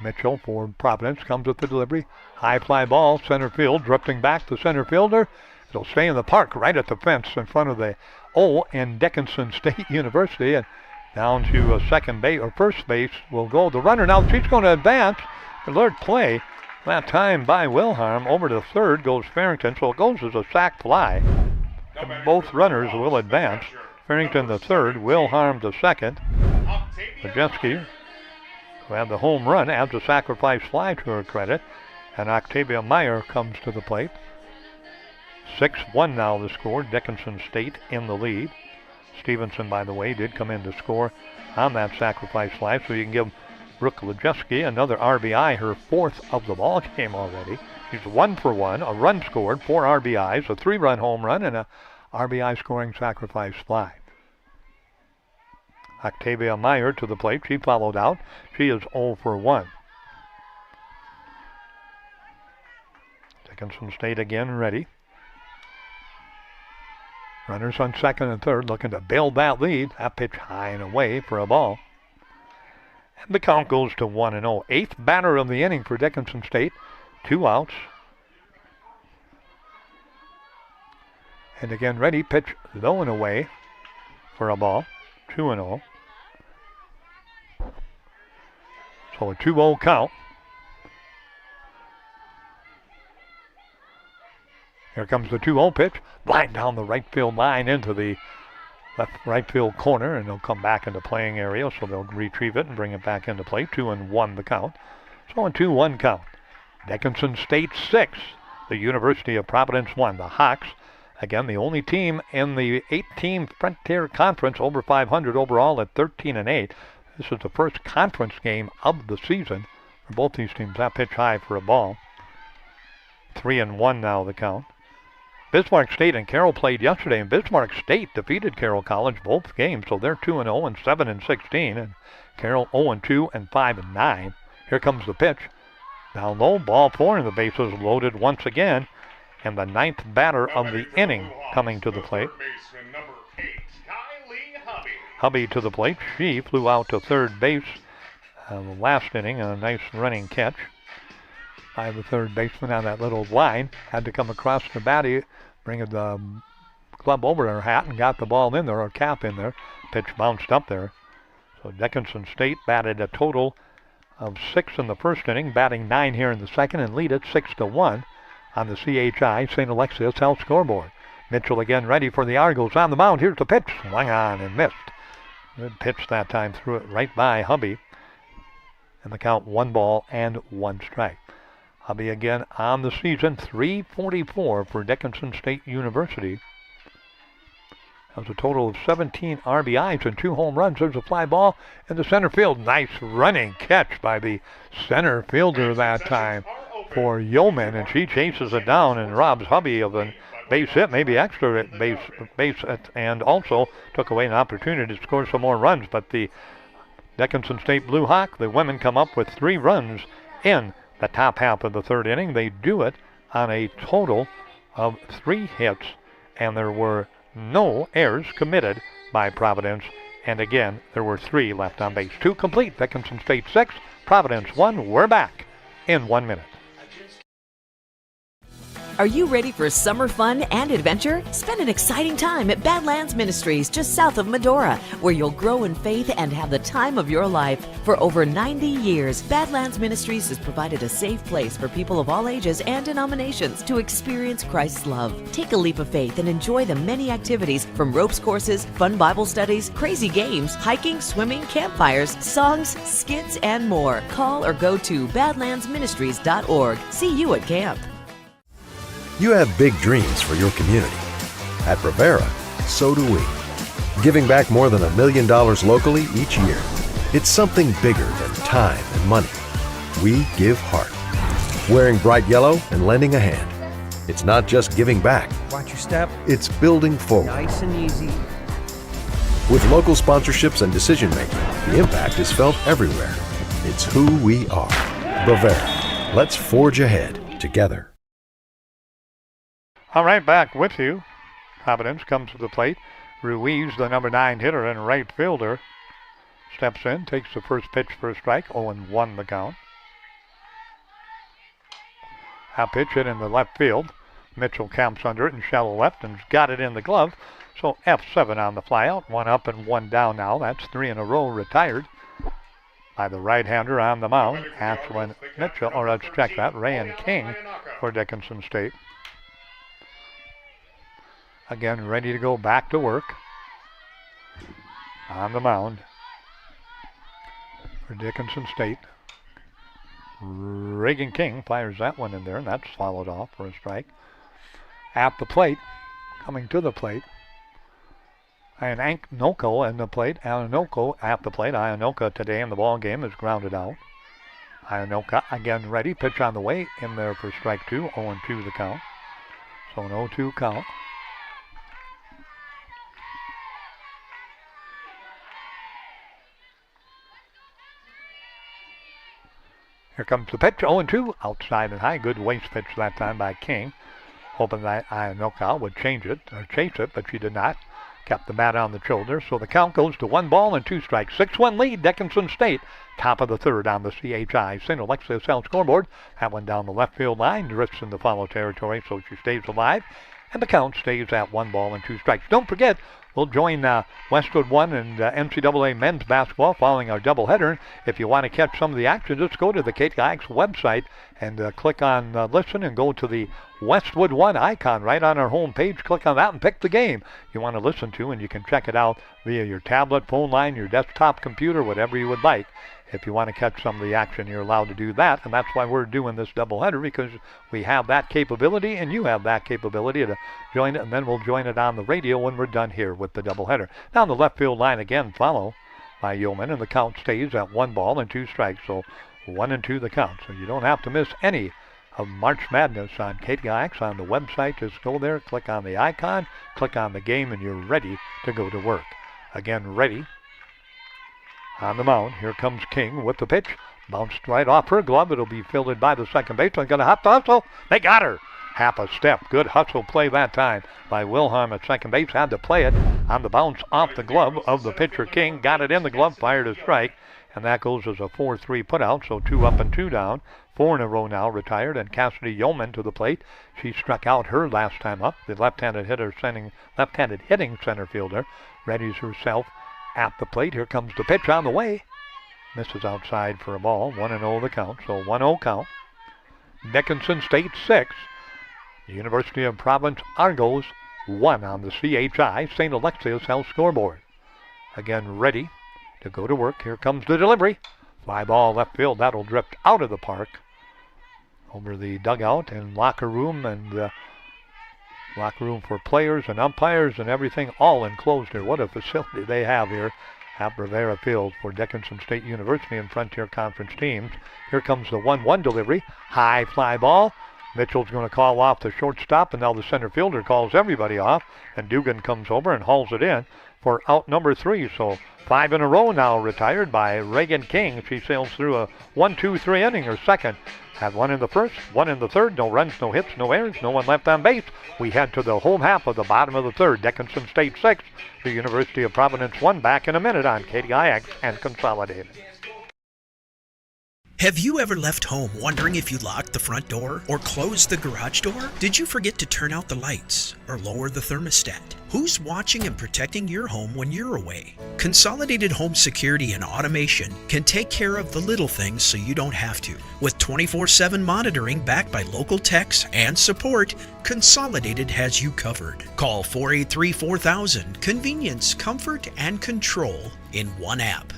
Mitchell for Providence comes with the delivery. High fly ball, center field, drifting back to center fielder. It'll stay in the park right at the fence in front of the O in Dickinson State University. And down to second base or first base will go the runner. Now she's going to advance. Alert play. That time by Wilhelm. Over to third goes Farrington. So it goes as a sac fly. And both runners will advance. Farrington the third, Wilhelm the second. Majeski, who had the home run, adds a sacrifice fly to her credit. And Octavia Meyer comes to the plate. 6-1 now the score. Dickinson State in the lead. Stevenson, by the way, did come in to score on that sacrifice fly. So you can give Brooke Majeski another RBI, her 4th of the ball game already. She's 1 for 1, a run scored, 4 RBIs, a 3-run home run, and a RBI scoring sacrifice fly. Octavia Meyer to the plate. She followed out. She is 0 for 1. Dickinson State again ready. Runners on second and third looking to build that lead. That pitch high and away for a ball. And the count goes to 1-0. 8th batter of the inning for Dickinson State. 2 outs. And again, ready, pitch low and away for a ball. 2-0. So a 2-0 count. Here comes the 2-0 pitch. Line down the right field line into the left right field corner, and they'll come back into playing area, so they'll retrieve it and bring it back into play. 2-1 the count. So a 2-1 count. Dickinson State 6. The University of Providence 1. The Hawks, again, the only team in the 8-team Frontier Conference over 500 overall at 13-8. This is the first conference game of the season for both these teams. That pitch high for a ball. 3-1 now the count. Bismarck State and Carroll played yesterday, and Bismarck State defeated Carroll College both games, so they're 2-0 and 7-16, and Carroll 0-2 and 5-9. Here comes the pitch. Down low, ball 4, and the bases loaded once again. And the 9th batter of the inning coming to the plate. Hubby to the plate. She flew out to third base the last inning. A nice running catch by the third baseman on that little line. Had to come across the batty, bring the glove over her hat and got the ball in there, or cap in there. Pitch bounced up there. So Dickinson State batted a total of 6 in the first inning, batting 9 here in the second, and lead it 6-1 on the CHI St. Alexius Health scoreboard. Mitchell again ready for the Argos on the mound. Here's the pitch. Swung on and missed. Good pitch that time. Threw it right by Hubby. And the count 1-1 strike. Hubby again on the season. 344 for Dickinson State University. That was a total of 17 RBIs and 2 home runs. There's a fly ball in the center field. Nice running catch by the center fielder that time for Yeoman, and she chases it down and robs Hubby of a base hit, maybe extra base hit, and also took away an opportunity to score some more runs. But the Dickinson State Blue Hawk, the women come up with 3 runs in the top half of the third inning. They do it on a total of 3 hits, and there were no errors committed by Providence. And again, there were 3 left on base. 2 complete. Dickinson State 6, Providence 1. We're back in 1 minute. Are you ready for summer fun and adventure? Spend an exciting time at Badlands Ministries just south of Medora, where you'll grow in faith and have the time of your life. For over 90 years, Badlands Ministries has provided a safe place for people of all ages and denominations to experience Christ's love. Take a leap of faith and enjoy the many activities from ropes courses, fun Bible studies, crazy games, hiking, swimming, campfires, songs, skits, and more. Call or go to badlandsministries.org. See you at camp. You have big dreams for your community. At Rivera, so do we. Giving back more than $1 million locally each year. It's something bigger than time and money. We give heart. Wearing bright yellow and lending a hand. It's not just giving back. Watch your step. It's building forward. Nice and easy. With local sponsorships and decision making, the impact is felt everywhere. It's who we are. Rivera. Let's forge ahead together. All right, back with you. Providence comes to the plate. Ruiz, the number 9 hitter and right fielder, steps in, takes the first pitch for a strike. 0-1 the count. A pitch hit in the left field. Mitchell camps under it in shallow left and's got it in the glove. So F7 on the flyout. 1 up and 1 down now. That's 3 in a row retired by the right-hander on the mound. Ashlyn Mitchell, or let's check that, Rayan King for Dickinson State. Again, ready to go back to work on the mound for Dickinson State. Reagan King fires that one in there, and that's followed off for a strike. At the plate, coming to the plate, and Anoko in the plate. Ayanoko at the plate. Ayanoko today in the ball game is grounded out. Ayanoko again ready. Pitch on the way in there for strike 2. 0-2 the count. So an 0-2 count. Here comes the pitch, 0-2, outside and high. Good waste pitch that time by King. Hoping that Ayanoko would change it, or chase it, but she did not. Kept the bat on the shoulder, so the count goes to 1 ball and 2 strikes. 6-1 lead, Dickinson State. Top of the third on the CHI St. Alexius South scoreboard. That one down the left field line, drifts into foul territory, so she stays alive. And the count stays at 1 ball and 2 strikes. Don't forget, we'll join Westwood 1 and NCAA men's basketball following our doubleheader. If you want to catch some of the action, just go to the KTIX website and click on listen and go to the Westwood 1 icon right on our home page. Click on that and pick the game you want to listen to, and you can check it out via your tablet, phone line, your desktop computer, whatever you would like. If you want to catch some of the action, you're allowed to do that, and that's why we're doing this doubleheader, because we have that capability and you have that capability to join it, and then we'll join it on the radio when we're done here with the doubleheader. Down the left field line again, follow by Yeoman, and the count stays at 1 ball and 2 strikes, so 1-2 the count. So you don't have to miss any of March Madness on KTIX on the website. Just go there, click on the icon, click on the game, and you're ready to go to work. Again, ready. On the mound, here comes King with the pitch. Bounced right off her glove. It'll be fielded by the second baseman. Going to hop to hustle. They got her. Half a step. Good hustle play that time by Wilhelm at second base. Had to play it on the bounce off the glove of the pitcher King. Got it in the glove, fired a strike. And that goes as a 4-3 putout. So 2 up and 2 down. 4 in a row now retired. And Cassidy Yeoman to the plate. She struck out her last time up. The left-handed hitting center fielder readies herself at the plate. Here comes the pitch on the way. Misses outside for a ball. 1-0 the count. So 1-0 count. Dickinson State 6. The University of Providence Argos 1 on the CHI St. Alexius Health scoreboard. Again ready to go to work. Here comes the delivery. Fly ball left field. That'll drift out of the park. Over the dugout and locker room, and locker room for players and umpires and everything, all enclosed here. What a facility they have here at Rivera Field for Dickinson State University and Frontier Conference teams. Here comes the 1-1 delivery. High fly ball. Mitchell's going to call off the shortstop, and now the center fielder calls everybody off, and Dugan comes over and hauls it in for out number 3. So 5 in a row now retired by Reagan King. She sails through a 1-2-3 inning, her second. Had 1 in the first, 1 in the third, no runs, no hits, no errors, no one left on base. We head to the home half of the bottom of the third. Dickinson State 6, the University of Providence 1. Back in a minute on KDIX and Consolidated. Have you ever left home wondering if you locked the front door or closed the garage door? Did you forget to turn out the lights or lower the thermostat? Who's watching and protecting your home when you're away? Consolidated Home Security and Automation can take care of the little things so you don't have to. With 24/7 monitoring backed by local techs and support, Consolidated has you covered. Call 483-4000. Convenience, comfort, and control in one app.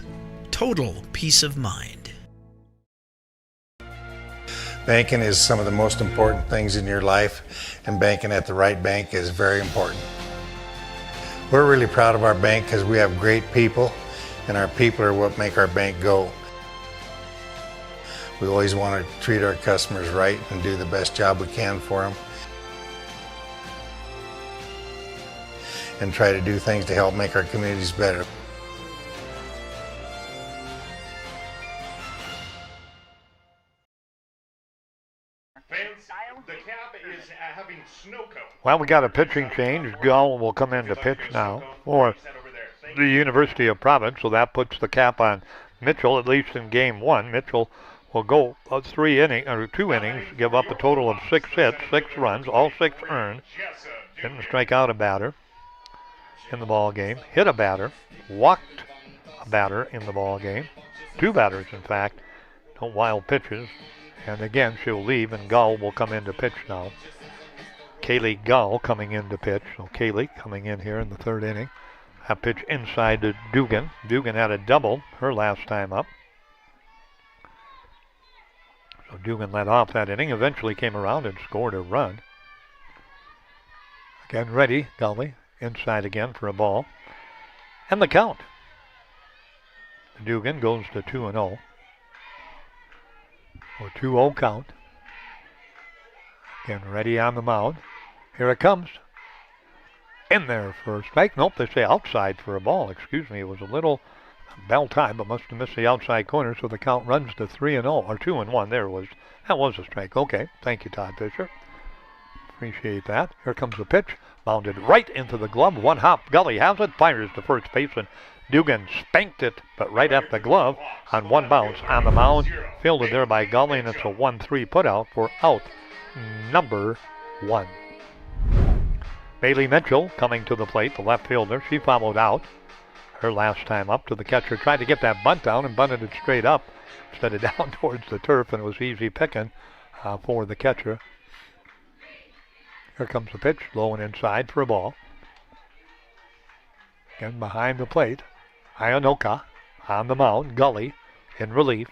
Total peace of mind. Banking is some of the most important things in your life, and banking at the right bank is very important. We're really proud of our bank because we have great people, and our people are what make our bank go. We always want to treat our customers right and do the best job we can for them, and try to do things to help make our communities better. Well, we got a pitching change. Gull will come in to pitch now for the University of Providence, so that puts the cap on Mitchell, at least in game 1. Mitchell will go 2 innings, give up a total of 6 hits, 6 runs, all 6 earned. Didn't strike out a batter in the ball game. Hit a batter, walked a batter in the ball game. 2 batters, in fact. No wild pitches. And again, she'll leave, and Gull will come in to pitch now. Kaylee Gull coming in to pitch. So Kaylee coming in here in the 3rd inning. A pitch inside to Dugan. Dugan had a double her last time up. So Dugan led off that inning, eventually came around and scored a run. Again ready, Gully, inside again for a ball. And the count. Dugan goes to 2-0. Or 2-0 count. Again ready on the mound. Here it comes. In there for a strike. Nope, they say outside for a ball. Excuse me, it was a little bell time, but must have missed the outside corner, so the count runs to 3-0, or 2-1. There it was. That was a strike. Okay, thank you, Todd Fisher. Appreciate that. Here comes the pitch. Bounded right into the glove. One hop. Gully has it. Fires to first baseman. Dugan spanked it, but right at the glove on one bounce on the mound. Fielded there by Gully, and it's a 1-3 putout for out number 1. Bailey Mitchell coming to the plate, the left fielder. She followed out her last time up to the catcher. Tried to get that bunt down and bunted it straight up instead of down towards the turf, and it was easy picking for the catcher. Here comes the pitch, low and inside for a ball. Again behind the plate, Ionoka on the mound. Gully in relief.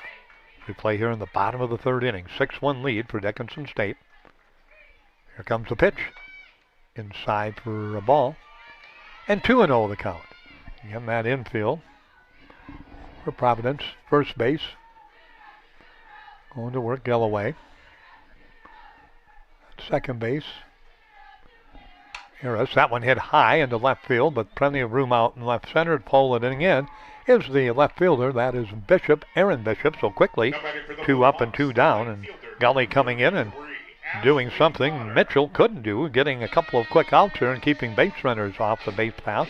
We play here in the bottom of the 3rd inning. 6-1 lead for Dickinson State. Here comes the pitch. Inside for a ball. And 2-0 the count. Again, that infield for Providence. First base. Going to work Galloway. Second base. Harris. That one hit high into left field, but plenty of room out in left center. Pulling in is the left fielder. That is Bishop, Aaron Bishop. So quickly, 2 up and 2 down. And Gully coming in and doing something Mitchell couldn't do, getting a couple of quick outs here and keeping base runners off the base path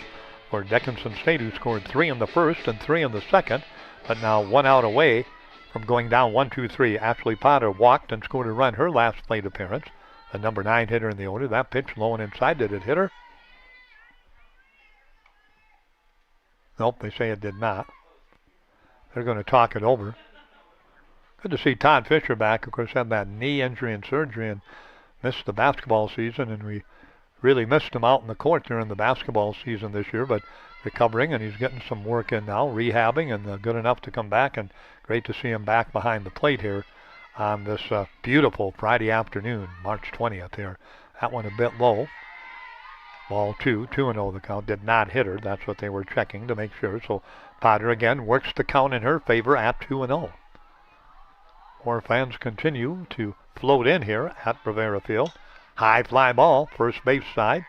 for Dickinson State, who scored 3 in the first and 3 in the second, but now 1 out away from going down 1-2-3. Ashley Potter walked and scored a run her last plate appearance. The number 9 hitter in the order. That pitch low and inside. Did it hit her? Nope, they say it did not. They're going to talk it over. Good to see Todd Fisher back. Of course, had that knee injury and surgery and missed the basketball season, and we really missed him out in the court during the basketball season this year, but recovering, and he's getting some work in now, rehabbing, and good enough to come back, and great to see him back behind the plate here on this beautiful Friday afternoon, March 20th here. That one a bit low. Ball 2, 2-0 the count. Did not hit her. That's what they were checking to make sure. So Potter again works the count in her favor at 2-0. More fans continue to float in here at Rivera Field. High fly ball, first base side.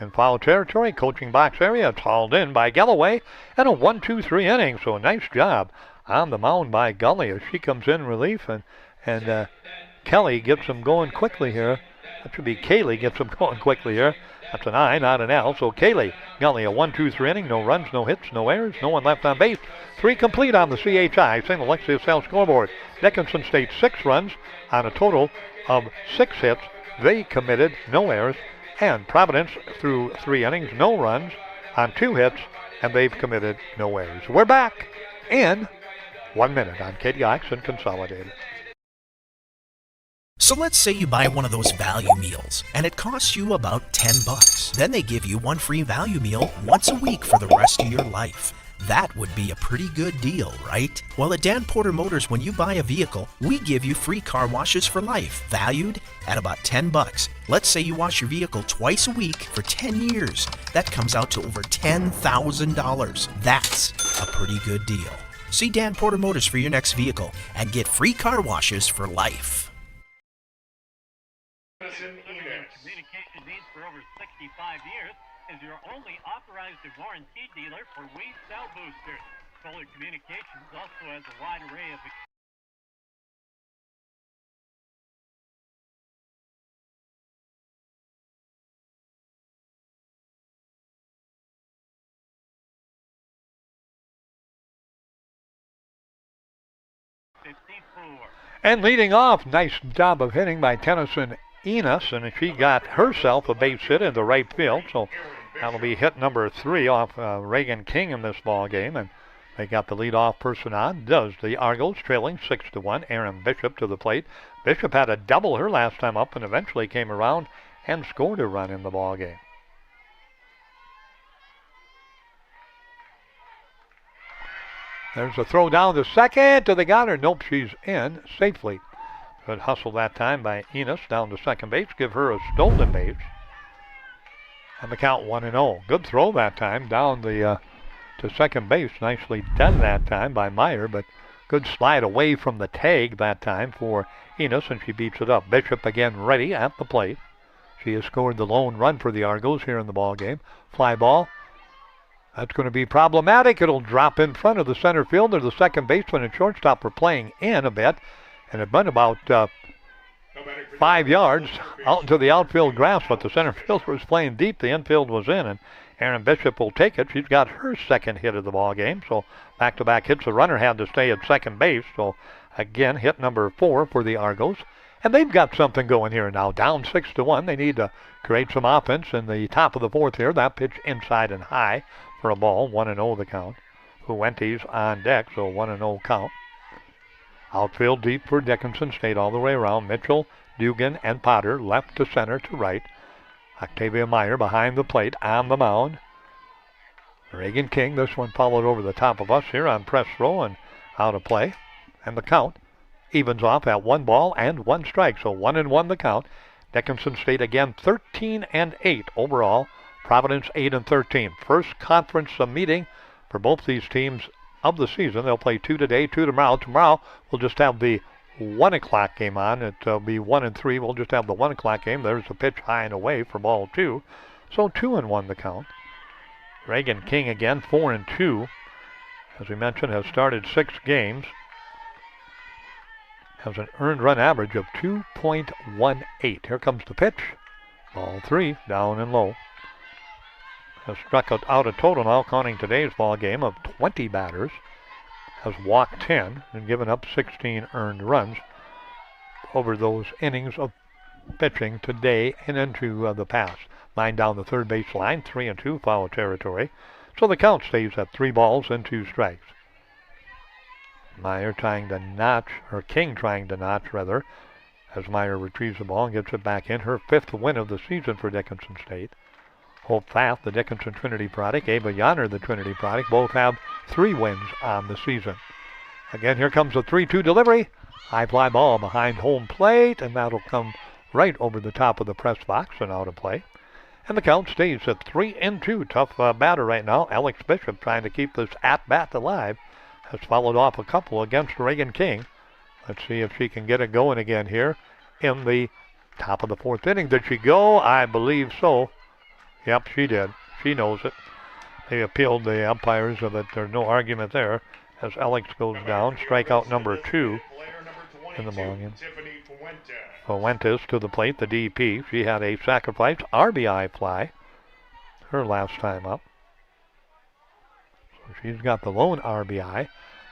in foul territory, coaching box area. It's hauled in by Galloway, and a 1-2-3 inning. So a nice job on the mound by Gully as she comes in relief, and Kelly gets them going quickly here. That should be Kaylee gets them going quickly here. That's an I, not an L. So Kaylee Gully, a 1-2-3 inning. No runs, no hits, no errors, no one left on base. 3 complete on the CHI St. Alexius South scoreboard. Dickinson State 6 runs on a total of 6 hits. They committed no errors. And Providence through 3 innings, no runs on 2 hits, and they've committed no errors. We're back in 1 minute on KDX and Consolidated. So let's say you buy one of those value meals and it costs you about $10. Then they give you one free value meal once a week for the rest of your life. That would be a pretty good deal, right? Well, at Dan Porter Motors, when you buy a vehicle, we give you free car washes for life, valued at about $10. Let's say you wash your vehicle twice a week for 10 years. That comes out to over $10,000. That's a pretty good deal. See Dan Porter Motors for your next vehicle and get free car washes for life. Communication needs for over 65 years is your only authorized and warranty dealer for weed cell boosters. Solar Communications also has a wide array of And leading off, nice job of hitting by Tennyson Enos, and she got herself a base hit into right field, so that'll be hit number 3 off Reagan King in this ball game, and they got the leadoff person on. Does the Argos, trailing 6-1. Aaron Bishop to the plate. Bishop had a double her last time up, and eventually came around and scored a run in the ball game. There's a throw down to second. Do they got her? Nope, she's in safely. Good hustle that time by Enos down to second base. Give her a stolen base. And the count 1-0. Good throw that time down the to second base. Nicely done that time by Meyer, but good slide away from the tag that time for Enos, and she beats it up. Bishop again ready at the plate. She has scored the lone run for the Argos here in the ball game. Fly ball. That's going to be problematic. It'll drop in front of the center fielder. The second baseman and shortstop are playing in a bit. And it went about 5 yards out into the outfield grass, but the center fielder was playing deep. The infield was in, and Aaron Bishop will take it. She's got her second hit of the ball game, so back-to-back hits. The runner had to stay at second base, so again, hit number 4 for the Argos. And they've got something going here now. Down 6-1. They need to create some offense in the top of the 4th here. That pitch inside and high for a ball. 1-0 the count. Fuentes on deck, so 1-0 count. Outfield deep for Dickinson State all the way around. Mitchell, Dugan, and Potter left to center to right. Octavia Meyer behind the plate on the mound. Reagan King, this one followed over the top of us here on press throw and out of play. And the count evens off at 1 ball and 1 strike, so 1-1 the count. Dickinson State again 13-8 overall. Providence 8-13. First conference meeting for both these teams of the season. They'll play 2 today, 2 tomorrow. Tomorrow we'll just have the 1 o'clock game on. It'll be 1-3. We'll just have the 1 o'clock game. There's a pitch high and away for ball 2. So 2-1 the count. Reagan King again 4-2. As we mentioned, has started 6 games. Has an earned run average of 2.18. Here comes the pitch. Ball 3, down and low. Has struck out a total now, counting today's ball game, of 20 batters. Has walked 10 and given up 16 earned runs over those innings of pitching today and into the past. Line down the third base line, 3-2, foul territory. So the count stays at 3 balls and 2 strikes. Meyer trying to notch, or King trying to notch rather, as Meyer retrieves the ball and gets it back in. Her 5th win of the season for Dickinson State. Hope Fath, the Dickinson Trinity product, Ava Yonner, the Trinity product, both have 3 wins on the season. Again, here comes a 3-2 delivery. High fly ball behind home plate, and that'll come right over the top of the press box and out of play. And the count stays at 3-2. Tough batter right now. Alex Bishop trying to keep this at-bat alive. Has followed off a couple against Reagan King. Let's see if she can get it going again here in the top of the 4th inning. Did she go? I believe so. Yep, she did. She knows it. They appealed the umpires so that there's no argument there as Alex goes down. Strikeout number 2 in the ballgame. Fuentes to the plate, the DP. She had a sacrifice RBI fly her last time up. So she's got the lone RBI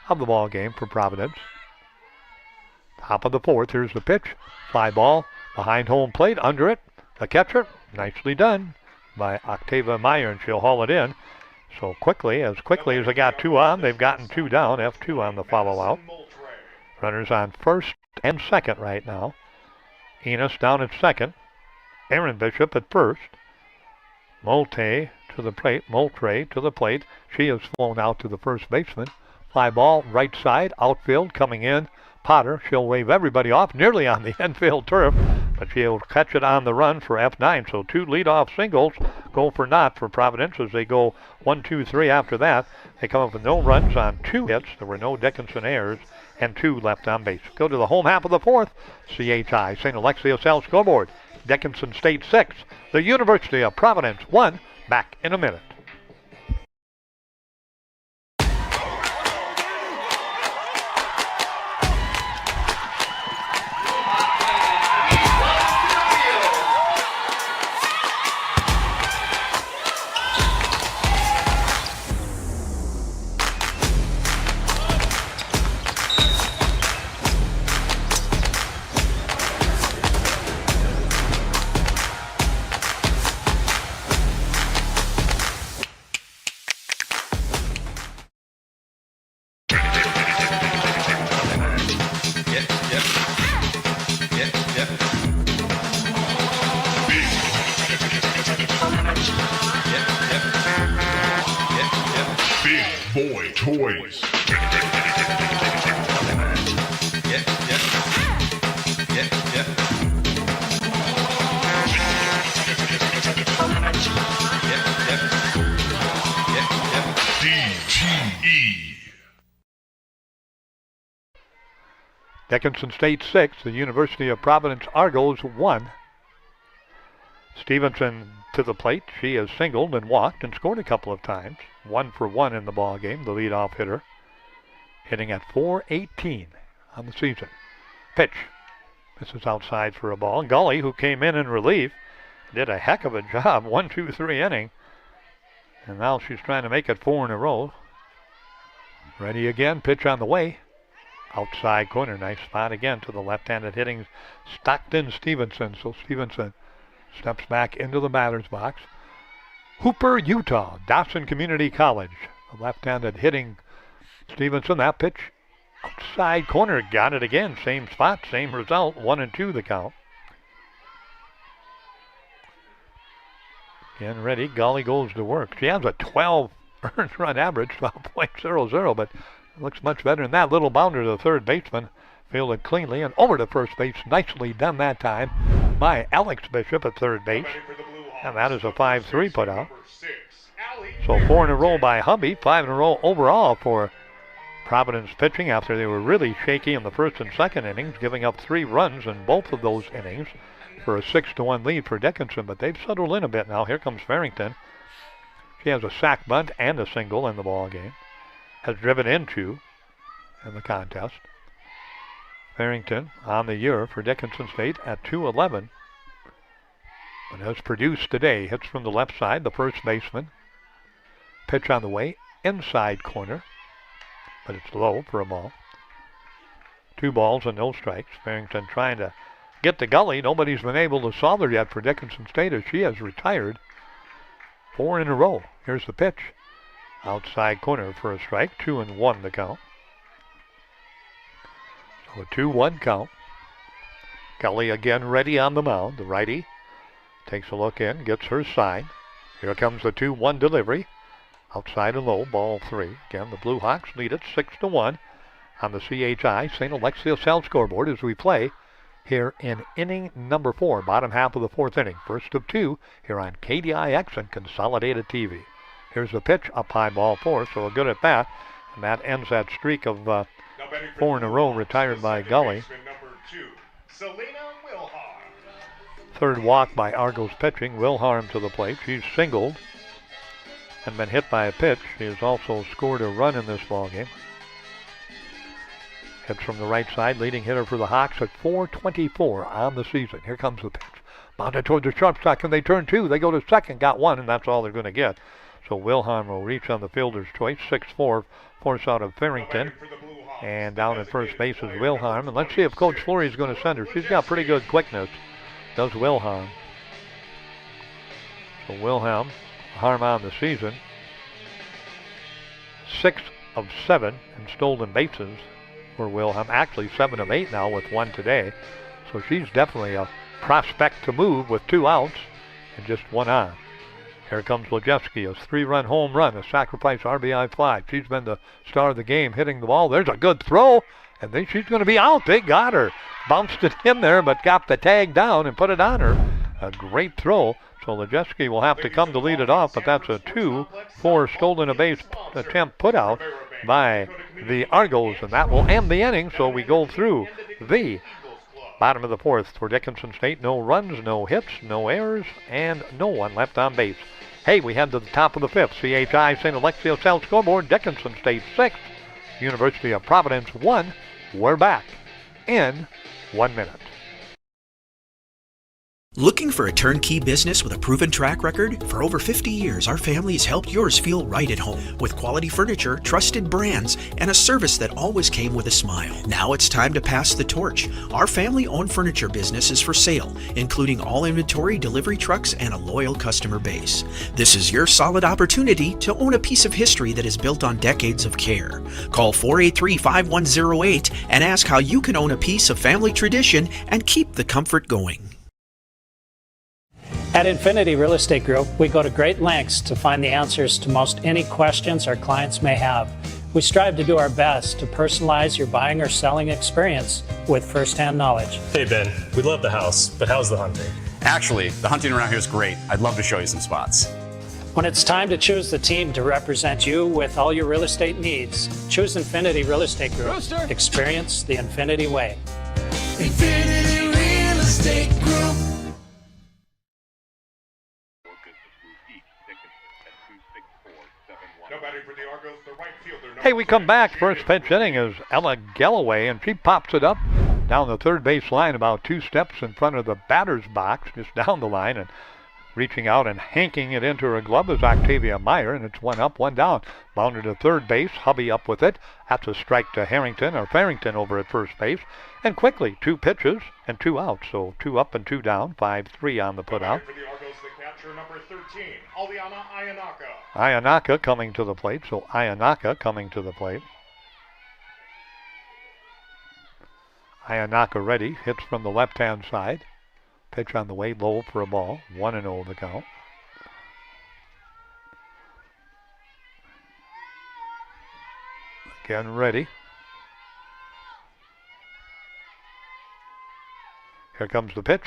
of the ball game for Providence. Top of the 4th, here's the pitch. Fly ball behind home plate, under it. The catcher, nicely done by Octavia Meyer, and she'll haul it in. So quickly as they got 2 on, they've gotten 2 down, F2 on the follow out. Runners on first and second right now. Enos down at second. Aaron Bishop at first. Moultrie to the plate. She has flown out to the first baseman. Fly ball right side, outfield coming in. Potter, she'll wave everybody off nearly on the infield turf, but she'll catch it on the run for F9. So 2 leadoff singles go for naught for Providence as they go 1, 2, 3 after that. They come up with no runs on 2 hits. There were no Dickinson errors and 2 left on base. Go to the home half of the 4th. CHI St. Alexius L scoreboard. Dickinson State 6. The University of Providence 1. Back in a minute. Boy Toys. DTE. Dickinson State 6, the University of Providence Argos 1. Stevenson to the plate. She has singled and walked and scored a couple of times. 1 for 1 in the ball game, the leadoff hitter. Hitting at .418 on the season. Pitch. This is outside for a ball. Gully, who came in relief, did a heck of a job. 1, 2, 3 inning. And now she's trying to make it 4 in a row. Ready again. Pitch on the way. Outside corner. Nice spot again to the left-handed hitting Stockton Stevenson. So Stevenson steps back into the batter's box. Hooper, Utah, Dawson Community College. The left-handed hitting Stevenson. That pitch outside corner. Got it again. Same spot, same result. 1 and 2 the count. Again ready. Gully goes to work. She has a 12 earned run average, 12.00, but looks much better than that. Little bounder to the third baseman. Fielded cleanly and over to first base. Nicely done that time by Alex Bishop at third base. And that is a 5-3 put out. So 4 in a row by Hubby. 5 in a row overall for Providence pitching after they were really shaky in the first and second innings, giving up 3 runs in both of those innings for a 6-1 lead for Dickinson. But they've settled in a bit now. Here comes Farrington. She has a sac bunt and a single in the ball game. Has driven in 2 in the contest. Farrington on the year for Dickinson State at .211. But has produced today. Hits from the left side, the first baseman. Pitch on the way, inside corner. But it's low for a ball. 2 balls and no strikes. Farrington trying to get to Gully. Nobody's been able to solve her yet for Dickinson State as she has retired. 4 in a row. Here's the pitch. Outside corner for a strike. 2-1 the count. So a 2-1 count. Gully again ready on the mound. The righty takes a look in, gets her sign. Here comes the 2-1 delivery. Outside and low, ball 3. Again, the Blue Hawks lead it 6-1 on the CHI St. Alexius South scoreboard as we play here in inning number 4, bottom half of the 4th inning. First of 2 here on KDIX and Consolidated TV. Here's the pitch, up high, ball 4, so a good at bat. And that ends that streak of 4 in a row retired by Gully. Third walk by Argos pitching. Wilharm to the plate. She's singled and been hit by a pitch. She has also scored a run in this ballgame. Hits from the right side, leading hitter for the Hawks at .424 on the season. Here comes the pitch. Mounted toward the shortstop, and they turn two. They go to second, got one, and that's all they're going to get. So Wilhelm will reach on the fielder's choice. 6'4", force out of Farrington. And down at first base is Wilhelm. And let's see if Coach Flory is going to send her. She's got pretty good quickness, does Wilhelm. So Wilhelm, harm on the season. 6 of 7 in stolen bases for Wilhelm. Actually 7 of 8 now with 1 today. So she's definitely a prospect to move with 2 outs and just 1 on. Here comes Lajewski, a 3-run home run, a sacrifice RBI fly. She's been the star of the game, hitting the ball. There's a good throw, and then she's going to be out. They got her. Bounced it in there, but got the tag down and put it on her. A great throw. So Lajewski will have to come to lead it off, but that's a 2-4 stolen a base attempt put out by the Argos, and that will end the inning. So we go through the bottom of the 4th for Dickinson State. No runs, no hits, no errors, and no one left on base. Hey, we head to the top of the 5th. CHI St. Alexios South scoreboard. Dickinson State 6, University of Providence 1. We're back in 1 minute. Looking for a turnkey business with a proven track record? For over 50 years, our family has helped yours feel right at home with quality furniture, trusted brands, and a service that always came with a smile. Now it's time to pass the torch. Our family-owned furniture business is for sale, including all inventory, delivery trucks, and a loyal customer base. This is your solid opportunity to own a piece of history that is built on decades of care. Call 483-5108 and ask how you can own a piece of family tradition and keep the comfort going. At Infinity Real Estate Group, we go to great lengths to find the answers to most any questions our clients may have. We strive to do our best to personalize your buying or selling experience with first-hand knowledge. Hey Ben, we love the house, but how's the hunting? Actually, the hunting around here is great. I'd love to show you some spots. When it's time to choose the team to represent you with all your real estate needs, choose Infinity Real Estate Group. Rooster. Experience the Infinity way. Infinity Real Estate Group. Hey, we come back. First pitch inning is Ella Galloway, and she pops it up down the third base line about 2 steps in front of the batter's box, just down the line, and reaching out and hanking it into her glove is Octavia Meyer, and it's 1 up, 1 down. Mounted to third base, Hubby up with it. That's a strike to Harrington, or Farrington over at first base. And quickly, 2 pitches and 2 outs, so 2 up and 2 down, 5-3 on the putout. Number 13, Aliana Ayanaka. Ayanaka coming to the plate, so Ayanaka coming to the plate. Ayanaka ready, hits from the left-hand side. Pitch on the way, low for a ball, 1-0 the count. Again ready. Here comes the pitch.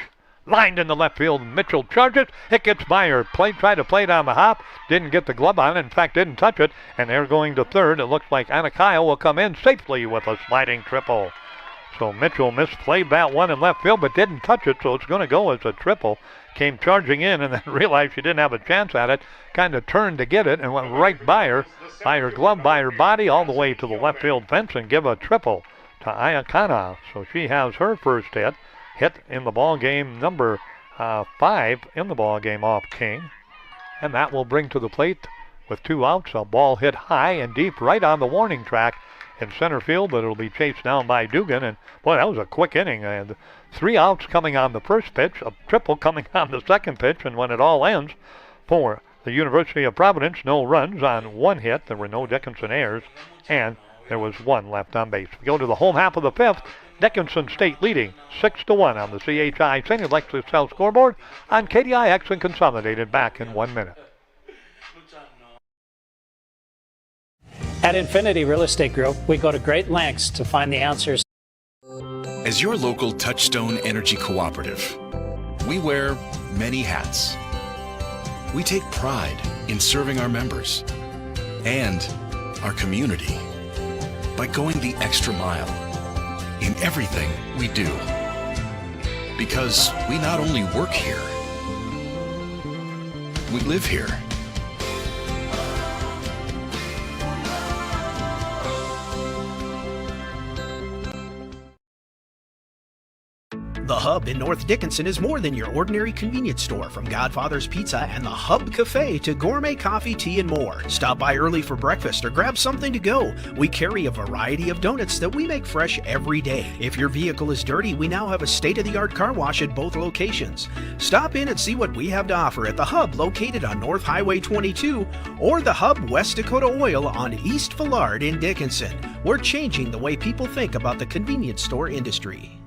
Lined in the left field, Mitchell charges. It gets by her. Tried to play it on the hop. Didn't get the glove on it. In fact, didn't touch it. And they're going to third. It looks like Anakaya will come in safely with a sliding triple. So Mitchell misplayed that one in left field, but didn't touch it, so it's going to go as a triple. Came charging in and then realized she didn't have a chance at it. Kind of turned to get it and went right by her glove, by her body, all the way to the left field fence and give a triple to Ayakana. So she has her first hit. Hit in the ball game, number 5 in the ball game off King. And that will bring to the plate with 2 outs. A ball hit high and deep right on the warning track in center field, but it'll be chased down by Dugan. And boy, that was a quick inning. And 3 outs coming on the first pitch, a triple coming on the second pitch. And when it all ends for the University of Providence, no runs on 1 hit. There were no Dickinson errors, and there was 1 left on base. We go to the home half of the 5th. Dickinson State leading 6-1 on the CHI St. Alexios South scoreboard on KDIX and Consolidated. Back in 1 minute. At Infinity Real Estate Group, we go to great lengths to find the answers. As your local Touchstone Energy Cooperative, we wear many hats. We take pride in serving our members and our community by going the extra mile in everything we do. Because we not only work here, we live here. The Hub in North Dickinson is more than your ordinary convenience store. From Godfather's Pizza and the Hub Cafe to gourmet coffee, tea, and more. Stop by early for breakfast or grab something to go. We carry a variety of donuts that we make fresh every day. If your vehicle is dirty, we now have a state-of-the-art car wash at both locations. Stop in and see what we have to offer at the Hub located on North Highway 22 or the Hub West Dakota Oil on East Villard in Dickinson. We're changing the way people think about the convenience store industry.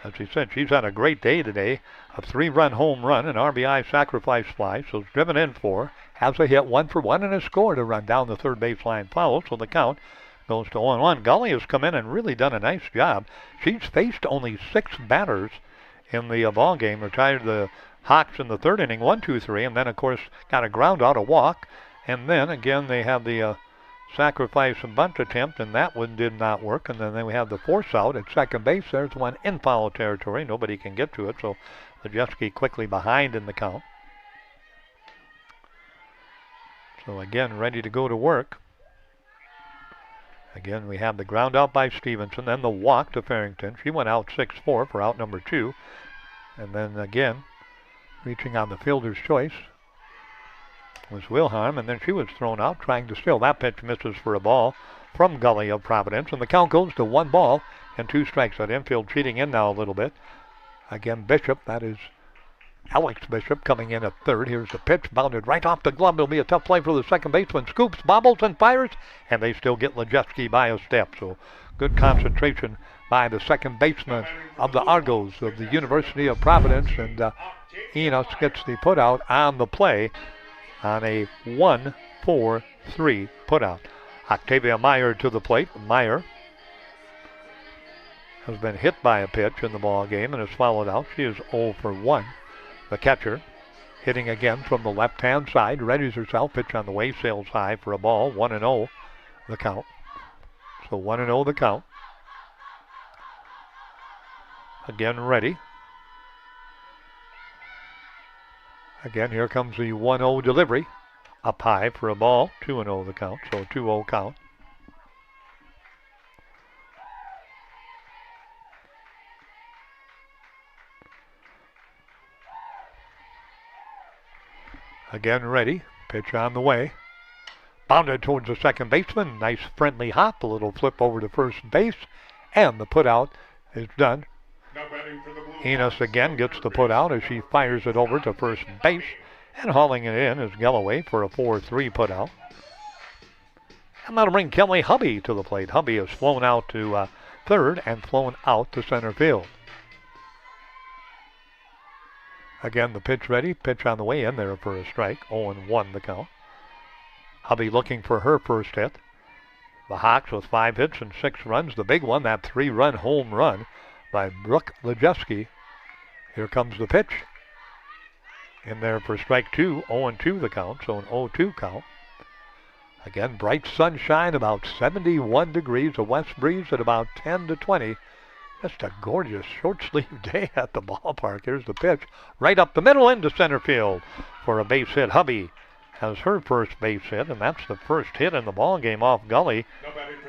As he said, she's had a great day today. A 3-run home run, an RBI sacrifice fly. So it's driven in 4, has a hit 1 for 1, and has scored a run down the third baseline foul. So the count goes to 0-1. Gully has come in and really done a nice job. She's faced only 6 batters in the ball game. Retired the Hawks in the third inning, 1-2-3, and then of course got a ground out, a walk, and then again they have the sacrifice and bunt attempt, and that one did not work. And then we have the force out at second base. There's one in foul territory. Nobody can get to it, so Lejeski quickly behind in the count. So again, ready to go to work. Again, we have the ground out by Stevenson, then the walk to Farrington. She went out 6-4 for out number 2. And then again, reaching on the fielder's choice was Wilhelm, and then she was thrown out trying to steal. That pitch misses for a ball from Gully of Providence, and the count goes to 1 ball and 2 strikes. That infield cheating in now a little bit. Again, Bishop, that is Alex Bishop coming in at third. Here's the pitch, bounded right off the glove. It'll be a tough play for the second baseman. Scoops, bobbles, and fires, and they still get Lejeski by a step. So good concentration by the second baseman of the Argos of the University of Providence, and Enos gets the put out on the play on a 1-4-3 putout. Octavia Meyer to the plate. Meyer has been hit by a pitch in the ball game and is fouled out. She is 0 for 1. The catcher hitting again from the left-hand side, readies herself, pitch on the way, sails high for a ball. 1-0 the count. So 1-0 the count. Again ready. Again, here comes the 1-0 delivery. Up high for a ball. 2-0 the count, so 2-0 count. Again ready. Pitch on the way. Bounded towards the second baseman. Nice friendly hop. A little flip over to first base. And the put out is done. Enos again gets the put out as she fires it over to first base, and hauling it in is Galloway for a 4-3 put out. And that'll bring Kelly Hubby to the plate. Hubby has flown out to third and flown out to center field. Again, the pitch ready, pitch on the way in there for a strike. 0-1 the count. Hubby looking for her first hit. The Hawks with 5 hits and 6 runs. The big one, that 3-run home run by Brooke Lejeski. Here comes the pitch. In there for strike 2, 0-2 the count, so an 0-2 count. Again, bright sunshine, about 71 degrees, a west breeze at about 10 to 20. Just a gorgeous short sleeve day at the ballpark. Here's the pitch, right up the middle into center field for a base hit. Hubby has her first base hit, and that's the first hit in the ball game off Gully,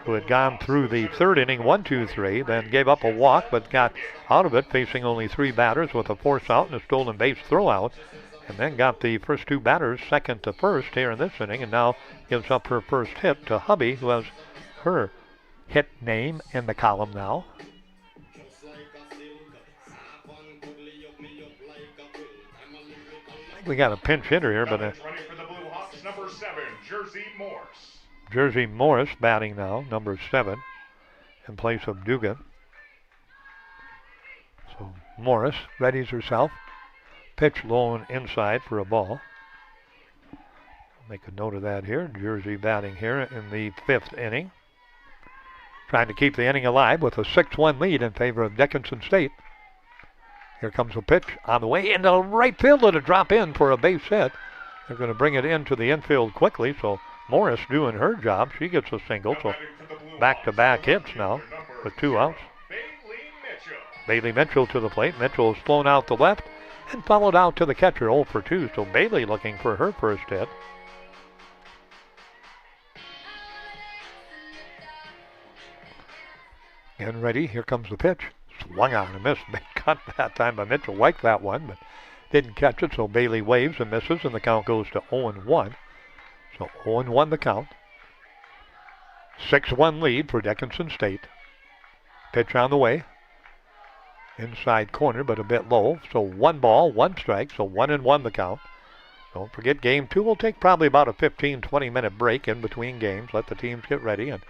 who had gone through the third inning 1-2-3, then gave up a walk but got out of it, facing only 3 batters with a force out and a stolen base throwout, and then got the first 2 batters second to first here in this inning, and now gives up her first hit to Hubby, who has her hit name in the column now. I think we got a pinch hitter here, but Number 7, Jersey Morse. Jersey Morris batting now, number 7, in place of Dugan. So Morris readies herself. Pitch low and inside for a ball. Make a note of that here. Jersey batting here in the 5th inning. Trying to keep the inning alive with a 6-1 lead in favor of Dickinson State. Here comes a pitch on the way into right field to drop in for a base hit. They're going to bring it into the infield quickly, so Morris doing her job. She gets a single, so back-to-back hits now with 2 outs. Bailey Mitchell to the plate. Mitchell is flown out to left and followed out to the catcher, 0 for 2. So Bailey looking for her first hit. And ready, here comes the pitch. Swung on and missed. Big cut that time by Mitchell. Liked that one, but didn't catch it. So Bailey waves and misses, and the count goes to 0-1. So 0-1 the count. 6-1 lead for Dickinson State. Pitch on the way. Inside corner, but a bit low. So 1 ball, 1 strike. So 1-1 the count. Don't forget, game 2 will take probably about a 15-20 minute break in between games. Let the teams get ready, and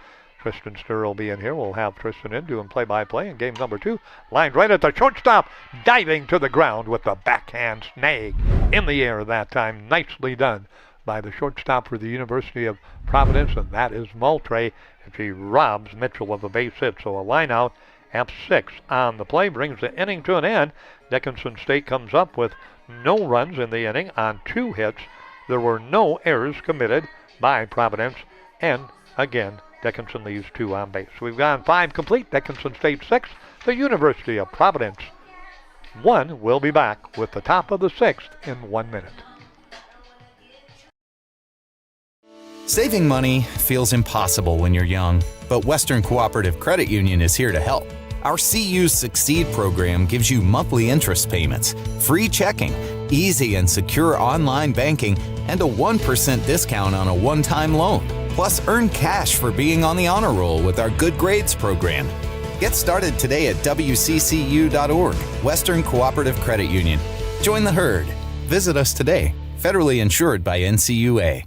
Tristan Sturr will be in here. We'll have Tristan in doing play-by-play in game number 2. Lined right at the shortstop, diving to the ground with the backhand snag in the air that time. Nicely done by the shortstop for the University of Providence, and that is Moultrie. And she robs Mitchell of a base hit. So a line out at 6 on the play brings the inning to an end. Dickinson State comes up with no runs in the inning on 2 hits. There were no errors committed by Providence, and again, Dickinson leaves 2 on base. We've gone 5 complete. Dickinson State 6. The University of Providence 1. We'll be back with the top of the 6th in 1 minute. Saving money feels impossible when you're young, but Western Cooperative Credit Union is here to help. Our CU Succeed program gives you monthly interest payments, free checking, easy and secure online banking, and a 1% discount on a one-time loan. Plus, earn cash for being on the honor roll with our Good Grades program. Get started today at wccu.org. Western Cooperative Credit Union. Join the herd. Visit us today. Federally insured by NCUA.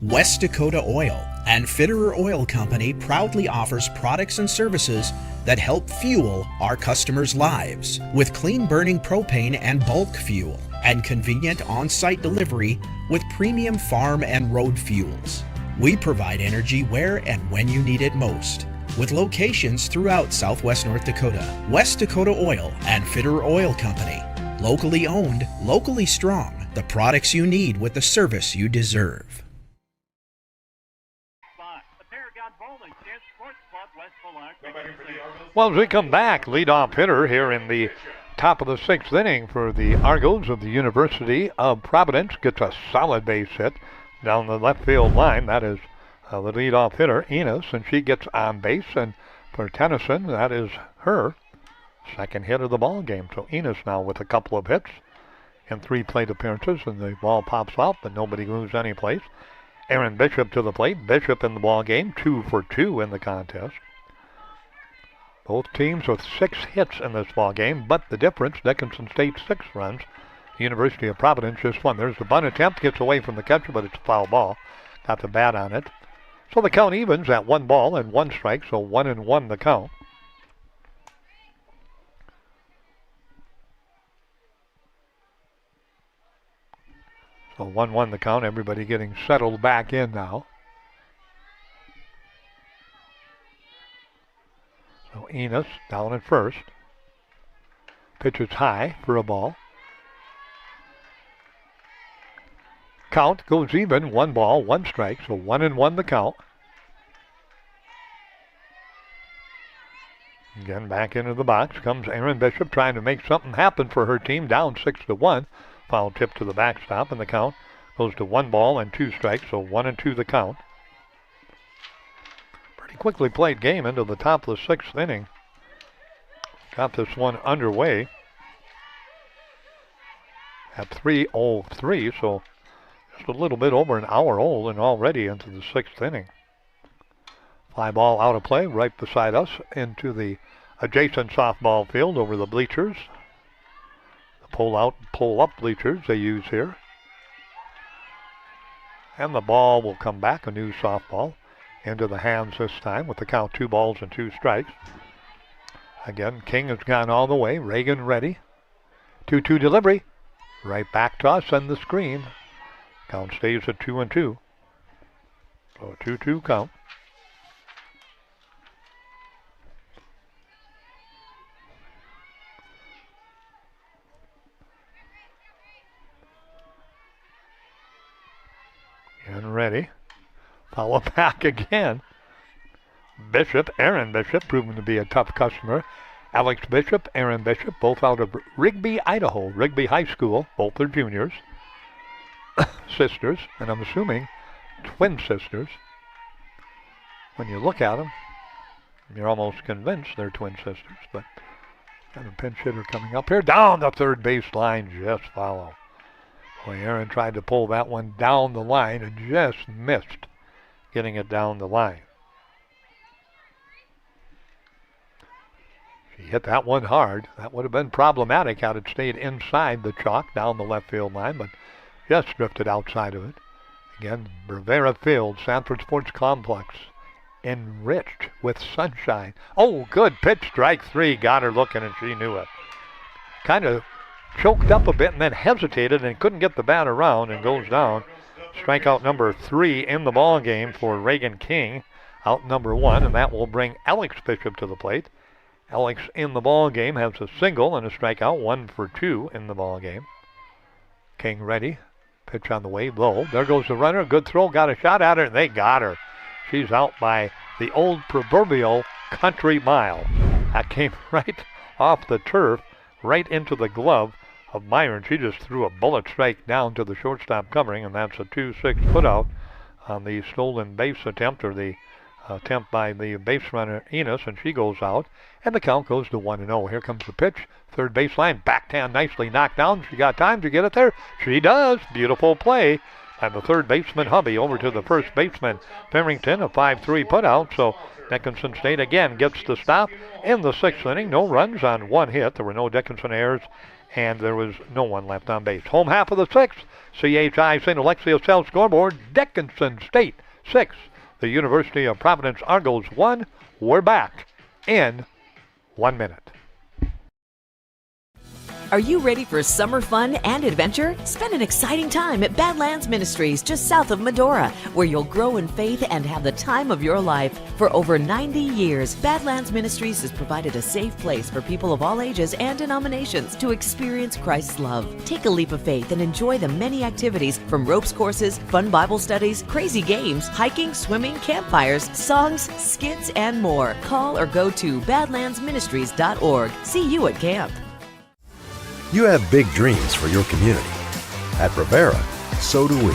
West Dakota Oil and Fitterer Oil Company proudly offers products and services that help fuel our customers' lives with clean-burning propane and bulk fuel and convenient on-site delivery with premium farm and road fuels. We provide energy where and when you need it most, with locations throughout southwest North Dakota. West Dakota Oil and Fitterer Oil Company. Locally owned, locally strong. The products you need with the service you deserve. Well, as we come back, leadoff hitter here in the top of the 6th inning for the Argos of the University of Providence gets a solid base hit down the left field line. That is the leadoff hitter, Enos, and she gets on base. And for Tennyson, that is her second hit of the ball game. So Enos now with a couple of hits in 3 plate appearances, and the ball pops out, but nobody moves any place. Aaron Bishop to the plate. Bishop in the ball game, 2 for 2 in the contest. Both teams with 6 hits in this ball game, but the difference, Dickinson State 6 runs, the University of Providence just 1. There's the bunt attempt, gets away from the catcher, but it's a foul ball. Got the bat on it. So the count evens at 1 ball and 1 strike, so 1-1 the count. So 1-1 the count, everybody getting settled back in now. So Enos down at first. Pitch is high for a ball. Count goes even, 1 ball, 1 strike, so 1-1 the count. Again, back into the box comes Aaron Bishop trying to make something happen for her team, down 6-1. Foul tip to the backstop, and the count goes to 1 ball and 2 strikes, so 1-2 the count. Pretty quickly played game into the top of the 6th inning. Got this one underway at 3:03, so just a little bit over an hour old and already into the 6th inning. Fly ball out of play right beside us into the adjacent softball field over the bleachers. The pull out, pull up bleachers they use here. And the ball will come back, a new softball, into the hands this time with the count 2 balls and 2 strikes. Again, King has gone all the way. Reagan ready. 2-2 delivery. Right back to us and the screen. Count stays at 2-2. So 2-2 count. And ready. Follow back again. Bishop, Aaron Bishop, proven to be a tough customer. Alex Bishop, Aaron Bishop, both out of Rigby, Idaho. Rigby High School, both are juniors. Sisters, and I'm assuming twin sisters. When you look at them, you're almost convinced they're twin sisters, but got a pinch hitter coming up here. Down the third base line, just follow. Boy, Aaron tried to pull that one down the line and just missed getting it down the line. She hit that one hard. That would have been problematic had it stayed inside the chalk down the left field line, but just drifted outside of it. Again, Rivera Field, Sanford Sports Complex, enriched with sunshine. Oh, good pitch, strike three. Got her looking, and she knew it. Kind of choked up a bit and then hesitated and couldn't get the bat around and goes down. Strikeout number 3 in the ball game for Reagan King. Out number 1, and that will bring Alex Bishop to the plate. Alex in the ball game has a single and a strikeout, 1 for 2 in the ball game. King ready. Pitch on the way, low. There goes the runner. Good throw. Got a shot at her, and they got her. She's out by the old proverbial country mile. That came right off the turf, right into the glove of Myron. She just threw a bullet strike down to the shortstop covering, and that's a 2-6 putout on the stolen base attempt, or the attempt by the base runner Enos, and she goes out, and the count goes to 1-0. Here comes the pitch. Third baseline, backhand nicely knocked down. She got time to get it there. She does. Beautiful play. And the third baseman, Hubby, over to the first baseman, Farrington, a 5-3 putout. So Dickinson State again gets the stop in the 6th inning. No runs on 1 hit. There were no Dickinson errors, and there was no one left on base. Home half of the 6th. CHI St. Alexius Cell scoreboard. Dickinson State 6. The University of Providence Argos 1. We're back in 1 minute. Are you ready for summer fun and adventure? Spend an exciting time at Badlands Ministries just south of Medora, where you'll grow in faith and have the time of your life. For over 90 years, Badlands Ministries has provided a safe place for people of all ages and denominations to experience Christ's love. Take a leap of faith and enjoy the many activities from ropes courses, fun Bible studies, crazy games, hiking, swimming, campfires, songs, skits, and more. Call or go to badlandsministries.org. See you at camp. You have big dreams for your community. At Rivera, so do we.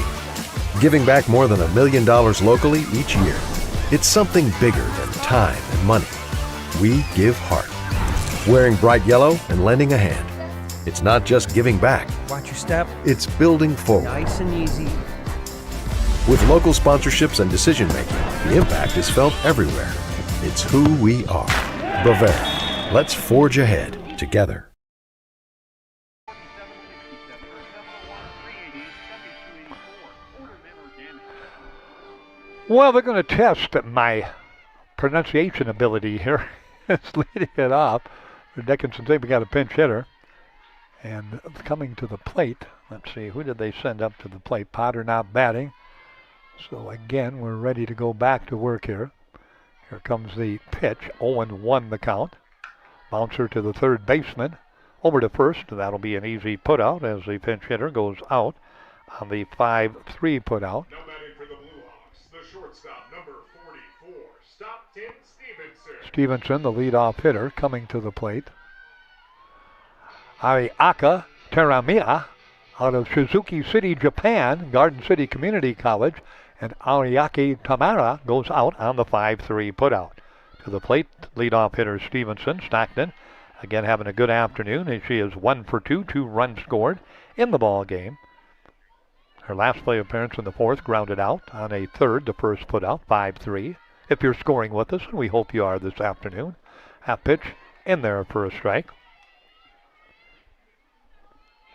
Giving back more than $1 million locally each year. It's something bigger than time and money. We give heart. Wearing bright yellow and lending a hand. It's not just giving back. Watch your step. It's building forward. Nice and easy. With local sponsorships and decision making, the impact is felt everywhere. It's who we are. Rivera. Let's forge ahead together. Well, they're going to test my pronunciation ability here. It's leading it off. For Dickinson State, we got a pinch hitter. And coming to the plate, let's see, who did they send up to the plate? Potter not batting. So again, we're ready to go back to work here. Here comes the pitch, 0-1 the count. Bouncer to the third baseman. Over to first, that'll be an easy putout as the pinch hitter goes out on the 5-3 putout. Shortstop number 44, Stockton Stevenson. Stevenson, the leadoff hitter, coming to the plate. Ariaka Teramiya out of Shizuki City, Japan, Garden City Community College, and Ariaki Tamara goes out on the 5-3 putout. To the plate, leadoff hitter Stevenson. Stockton, again having a good afternoon, and she is 1 for 2, 2 runs scored in the ball game. Her last play appearance in the 4th, grounded out on a 3rd, the first put out, 5-3. If you're scoring with us, and we hope you are this afternoon, half pitch in there for a strike.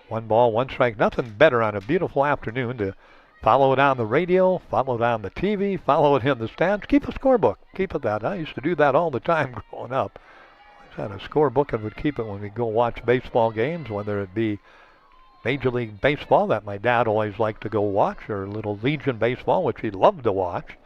1 ball, 1 strike. Nothing better on a beautiful afternoon to follow it on the radio, follow it on the TV, follow it in the stands. Keep a scorebook. Keep it that. I used to do that all the time growing up. I had a scorebook and would keep it when we go watch baseball games, whether it be Major League Baseball that my dad always liked to go watch, or Little Legion Baseball, which he loved to watch.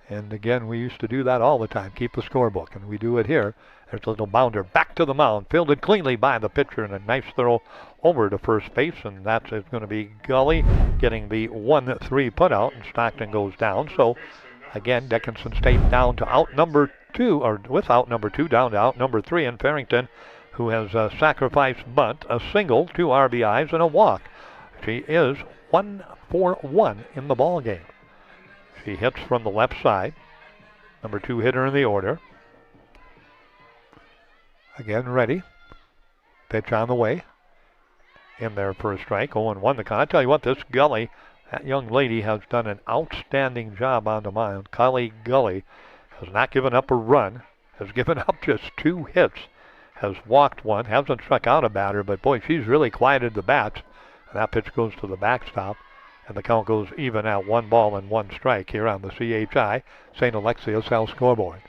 And again, we used to do that all the time, keep the scorebook, and we do it here. There's a little bounder back to the mound, fielded cleanly by the pitcher, and a nice throw over to first base, and that's going to be Gully getting the 1-3 putout, and Stockton goes down. So again, Dickinson State down to out number 2, or with out number 2, down to out number 3 in Farrington, who has a sacrifice bunt, a single, 2 RBIs, and a walk. She is 1 for 1 in the ball game. She hits from the left side. Number 2 hitter in the order. Again, ready. Pitch on the way. In there for a strike. 0-1 the count. I tell you what, this Gully, that young lady has done an outstanding job on the mound. Kylie Gully has not given up a run, has given up just 2 hits, has walked 1, hasn't struck out a batter, but boy, she's really quieted the bats. And that pitch goes to the backstop, and the count goes even at 1 ball and 1 strike here on the CHI St. Alexius Health scoreboard.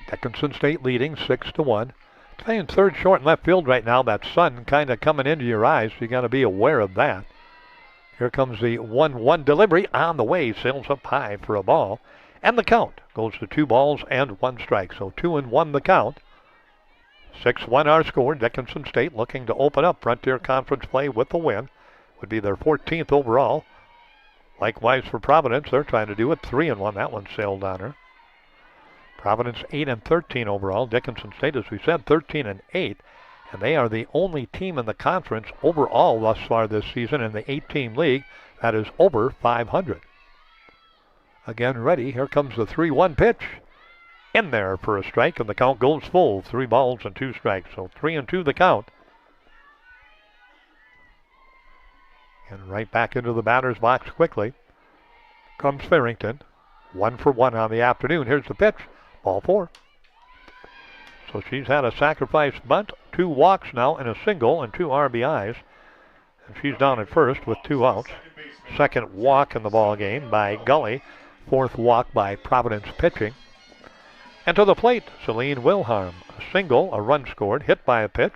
Dickinson State leading 6-1. Playing third, short, and left field right now. That sun kind of coming into your eyes. You got to be aware of that. Here comes the 1-1 delivery on the way. Sails up high for a ball. And the count goes to 2 balls and 1 strike. So 2-1 the count. 6-1 our score. Dickinson State looking to open up Frontier Conference play with the win. Would be their 14th overall. Likewise for Providence. They're trying to do it 3-1. That one sailed on her. Providence 8-13 overall. Dickinson State, as we said, 13-8. And they are the only team in the conference overall thus far this season in the 8-team league that is over 500. Again, ready. Here comes the 3-1 pitch. In there for a strike, and the count goes full. 3 balls and 2 strikes. So 3-2 the count. And right back into the batter's box quickly comes Farrington. 1 for 1 on the afternoon. Here's the pitch. Ball 4. So she's had a sacrifice bunt, 2 walks now, and a single, and 2 RBIs. And she's down at first with 2 outs. Second walk in the ball game by Gully. 4th walk by Providence pitching. And to the plate, Celine Wilharm. A single, a run scored, hit by a pitch,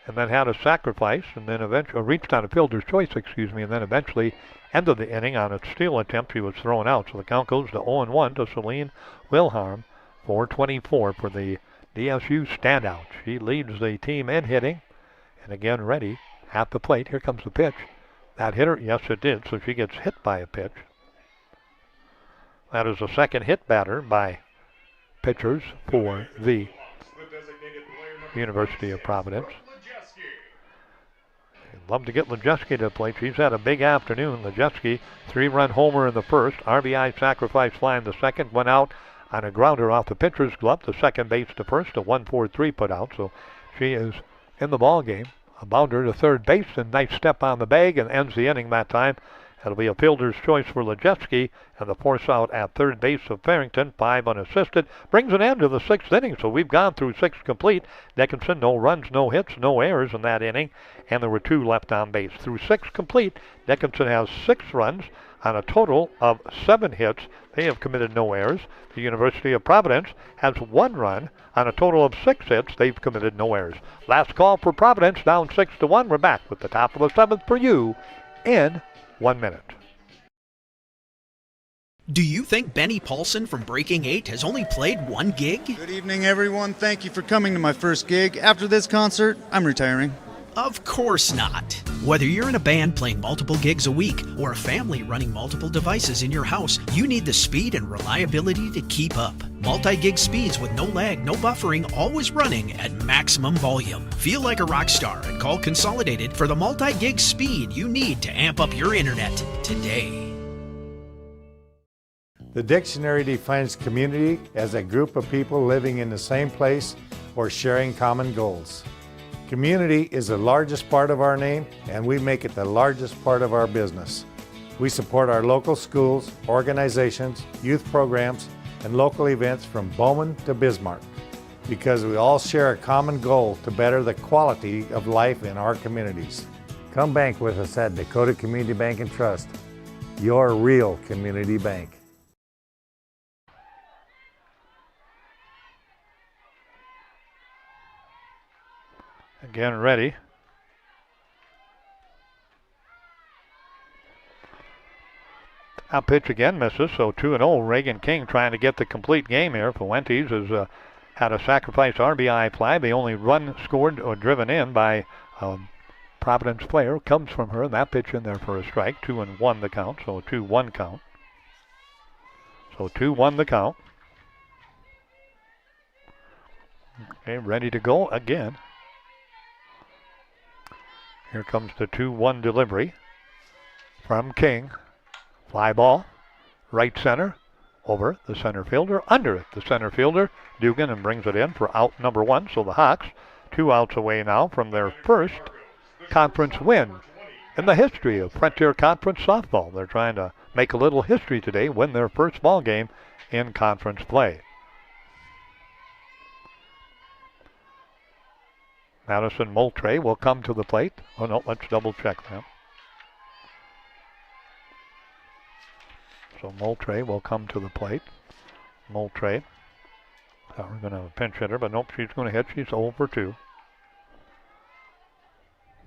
and then had a sacrifice, and then eventually reached on a fielder's choice, and then eventually ended the inning on a steal attempt. He was thrown out. So the count goes to 0-1 to Celine Wilharm. 424 for the DSU standout. She leads the team in hitting. And again, ready at the plate. Here comes the pitch. That hit her? Yes, it did. So she gets hit by a pitch. That is the second hit batter by pitchers for the University of Providence. I'd love to get Lejeski to the plate. She's had a big afternoon. Lejeski, 3-run homer in the first. RBI sacrifice fly in the second. Went out on a grounder off the pitcher's glove. The second base to first. A 1-4-3 put out. So she is in the ball game. A bounder to third base. And nice step on the bag and ends the inning that time. It'll be a fielder's choice for Lejeski, and the force out at third base of Farrington, 5 unassisted, brings an end to the 6th inning. So we've gone through 6 complete. Dickinson, no runs, no hits, no errors in that inning, and there were 2 left on base. Through 6 complete, Dickinson has 6 runs on a total of 7 hits. They have committed no errors. The University of Providence has 1 run on a total of 6 hits. They've committed no errors. Last call for Providence, down 6-1. We're back with the top of the 7th for you in 1 minute. Do you think Benny Paulson from Breaking 8 has only played 1 gig? Good evening, everyone. Thank you for coming to my first gig. After this concert, I'm retiring. Of course not. Whether you're in a band playing multiple gigs a week or a family running multiple devices in your house, you need the speed and reliability to keep up. Multi-gig speeds with no lag, no buffering, always running at maximum volume. Feel like a rock star and call Consolidated for the multi-gig speed you need to amp up your internet today. The dictionary defines community as a group of people living in the same place or sharing common goals. Community is the largest part of our name, and we make it the largest part of our business. We support our local schools, organizations, youth programs, and local events from Bowman to Bismarck, because we all share a common goal to better the quality of life in our communities. Come bank with us at Dakota Community Bank and Trust, your real community bank. Again, ready. That pitch again misses, so 2-0. Reagan King trying to get the complete game here. Fuentes has had a sacrifice RBI fly. The only run scored or driven in by Providence player comes from her. That pitch in there for a strike. 2-1 the count, so a 2-1 count. So 2-1 the count. Okay, ready to go again. Here comes the 2-1 delivery from King. Fly ball, right center, over the center fielder, under it. The center fielder, Dugan, and brings it in for out number 1. So the Hawks, 2 outs away now from their first conference win in the history of Frontier Conference softball. They're trying to make a little history today, win their first ball game in conference play. Madison Moultrie will come to the plate. Oh no, let's double check that. So Moultrie will come to the plate. Moultrie. So we're going to have a pinch hitter, but nope, she's going to hit. She's 0 for 2.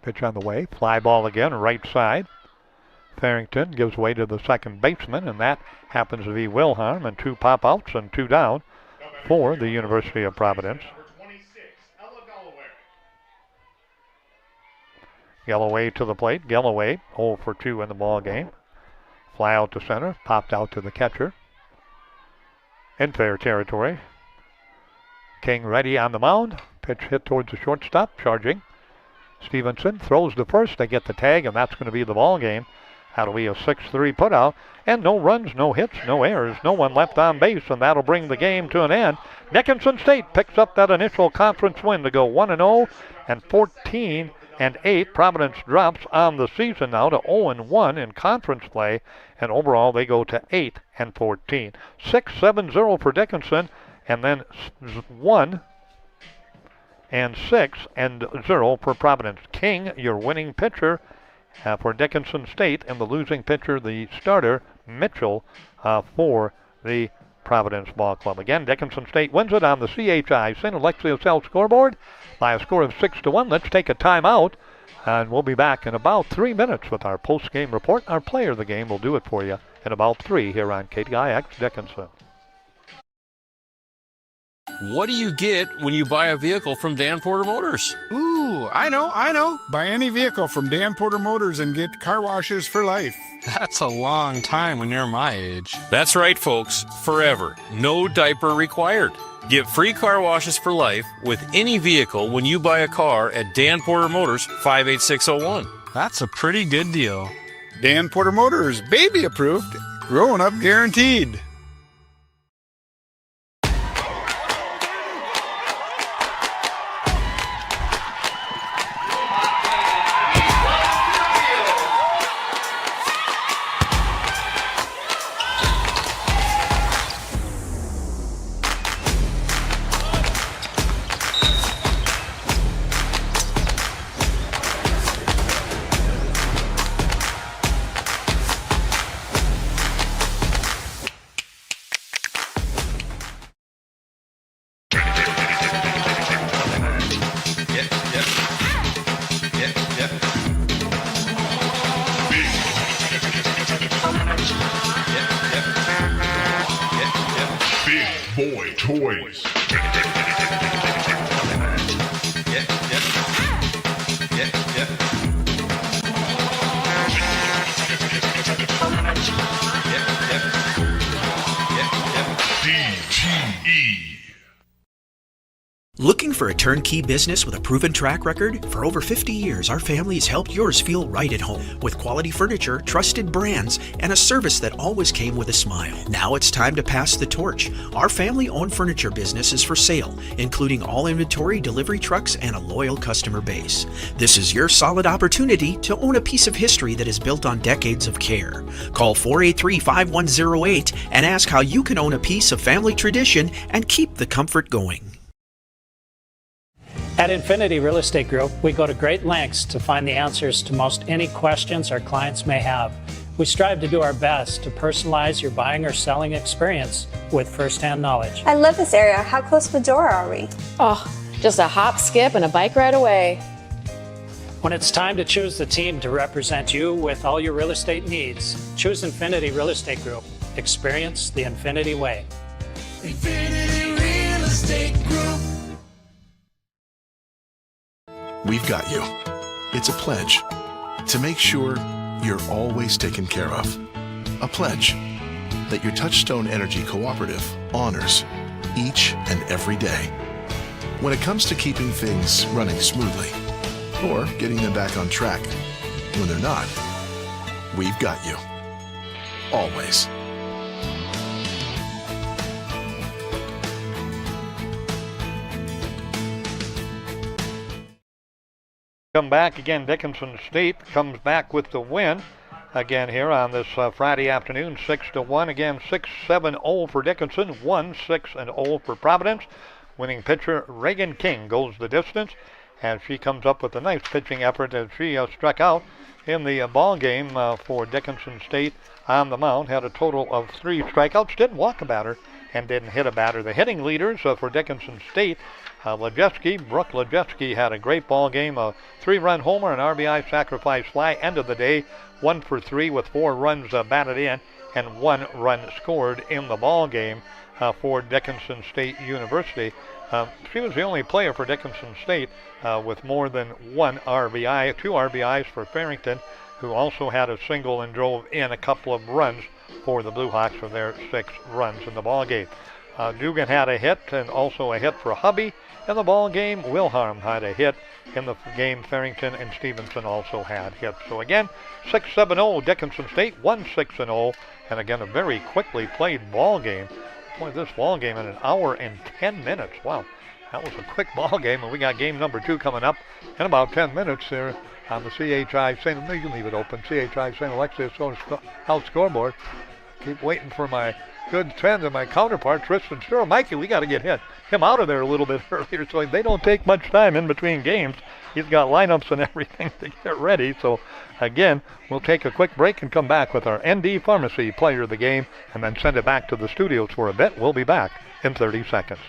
Pitch on the way. Fly ball again, right side. Farrington gives way to the second baseman, and that happens to be Wilhelm, and 2 pop-outs and 2 down for the University of Providence. Galloway to the plate. Galloway 0 for 2 in the ball game. Fly out to center, popped out to the catcher. In fair territory. King ready on the mound. Pitch hit towards the shortstop, charging. Stevenson throws to first. They get the tag, and that's going to be the ball game. That'll be a 6-3 putout. And no runs, no hits, no errors, no one left on base, and that'll bring the game to an end. Dickinson State picks up that initial conference win to go 1-0 and 14-8. Providence drops on the season now to 0-1 in conference play, and overall they go to 8-14. 6-7-0 for Dickinson, and then 1-6-0 for Providence. King, your winning pitcher for Dickinson State, and the losing pitcher, the starter, Mitchell, for the Providence Ball Club. Again, Dickinson State wins it on the CHI St. Alexius Health scoreboard by a score of 6-1. Let's take a timeout, and we'll be back in about 3 minutes with our post-game report. Our player of the game will do it for you in about 3 here on KTIX Dickinson. What do you get when you buy a vehicle from Dan Porter Motors? Ooh, I know. Buy any vehicle from Dan Porter Motors and get car washes for life. That's a long time when you're my age. That's right, folks. Forever. No diaper required. Get free car washes for life with any vehicle when you buy a car at Dan Porter Motors, 58601. That's a pretty good deal. Dan Porter Motors, baby approved, growing up guaranteed. Boy Toys. Looking for a turnkey business with a proven track record? For over 50 years, our family has helped yours feel right at home with quality furniture, trusted brands, and a service that always came with a smile. Now it's time to pass the torch. Our family-owned furniture business is for sale, including all inventory, delivery trucks, and a loyal customer base. This is your solid opportunity to own a piece of history that is built on decades of care. Call 483-5108 and ask how you can own a piece of family tradition and keep the comfort going. At Infinity Real Estate Group, we go to great lengths to find the answers to most any questions our clients may have. We strive to do our best to personalize your buying or selling experience with firsthand knowledge. I love this area. How close to Medora are we? Oh, just a hop, skip, and a bike ride away. When it's time to choose the team to represent you with all your real estate needs, choose Infinity Real Estate Group. Experience the Infinity Way. Infinity Real Estate Group. We've got you. It's a pledge to make sure you're always taken care of. A pledge that your Touchstone Energy Cooperative honors each and every day. When it comes to keeping things running smoothly or getting them back on track when they're not, we've got you. Always. Come back again. Dickinson State comes back with the win again here on this Friday afternoon, 6-1. Again, 6-7-0 for Dickinson, 1-6-0 for Providence. Winning pitcher Reagan King goes the distance, and she comes up with a nice pitching effort as she struck out in the ball game for Dickinson State on the mound. Had a total of 3 strikeouts, didn't walk a batter, and didn't hit a batter. The hitting leaders for Dickinson State, Brooke Lejeski had a great ball game, a 3-run homer, an RBI sacrifice fly. End of the day, 1 for 3 with 4 runs batted in and 1 run scored in the ball game for Dickinson State University. She was the only player for Dickinson State with more than 1 RBI, 2 RBIs for Farrington, who also had a single and drove in a couple of runs for the Blue Hawks for their 6 runs in the ball game. Dugan had a hit and also a hit for Hubby in the ball game. Wilhelm had a hit in the game. Farrington and Stevenson also had hits. So again, 6-7-0 Dickinson State, 1-6-0, and again a very quickly played ball game. Boy, this ball game in 1 hour and 10 minutes. Wow, that was a quick ball game, and we got game number 2 coming up in about 10 minutes there on the CHI St. You can leave it open. CHI St. Alexius House scoreboard. Keep waiting for my good friend and my counterpart, Tristan Sturl. Mikey, we got to get him out of there a little bit earlier, so they don't take much time in between games. He's got lineups and everything to get ready. So, again, we'll take a quick break and come back with our ND Pharmacy player of the game and then send it back to the studios for a bit. We'll be back in 30 seconds.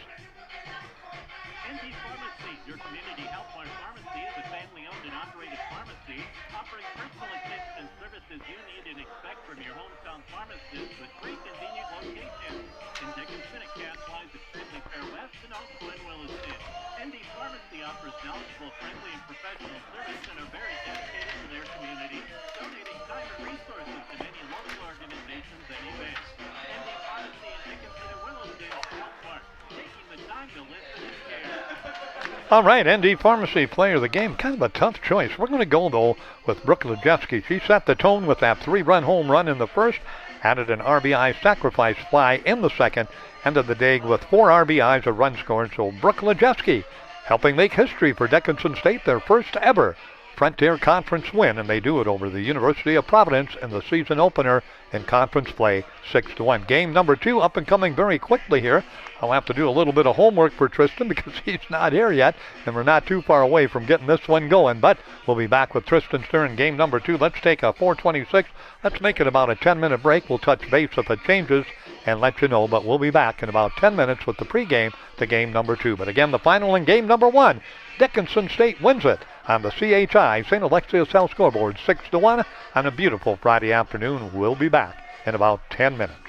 All right, ND Pharmacy player of the game. Kind of a tough choice. We're going to go, though, with Brooke Lejeski. She set the tone with that 3-run home run in the first, added an RBI sacrifice fly in the second, ended the day with 4 RBIs, a run scored. So Brooke Lejeski helping make history for Dickinson State, their first ever Frontier Conference win, and they do it over the University of Providence in the season opener in conference play, 6-1. Game number 2 up and coming very quickly here. I'll have to do a little bit of homework for Tristan because he's not here yet, and we're not too far away from getting this one going, but we'll be back with Tristan Stern game number 2. Let's take a 4:26. Let's make it about a 10-minute break. We'll touch base if it changes and let you know, but we'll be back in about 10 minutes with the pregame to game number 2. But again, the final in game number 1, Dickinson State wins it on the CHI St. Alexius Health scoreboard, 6-1 on a beautiful Friday afternoon. We'll be back in about 10 minutes.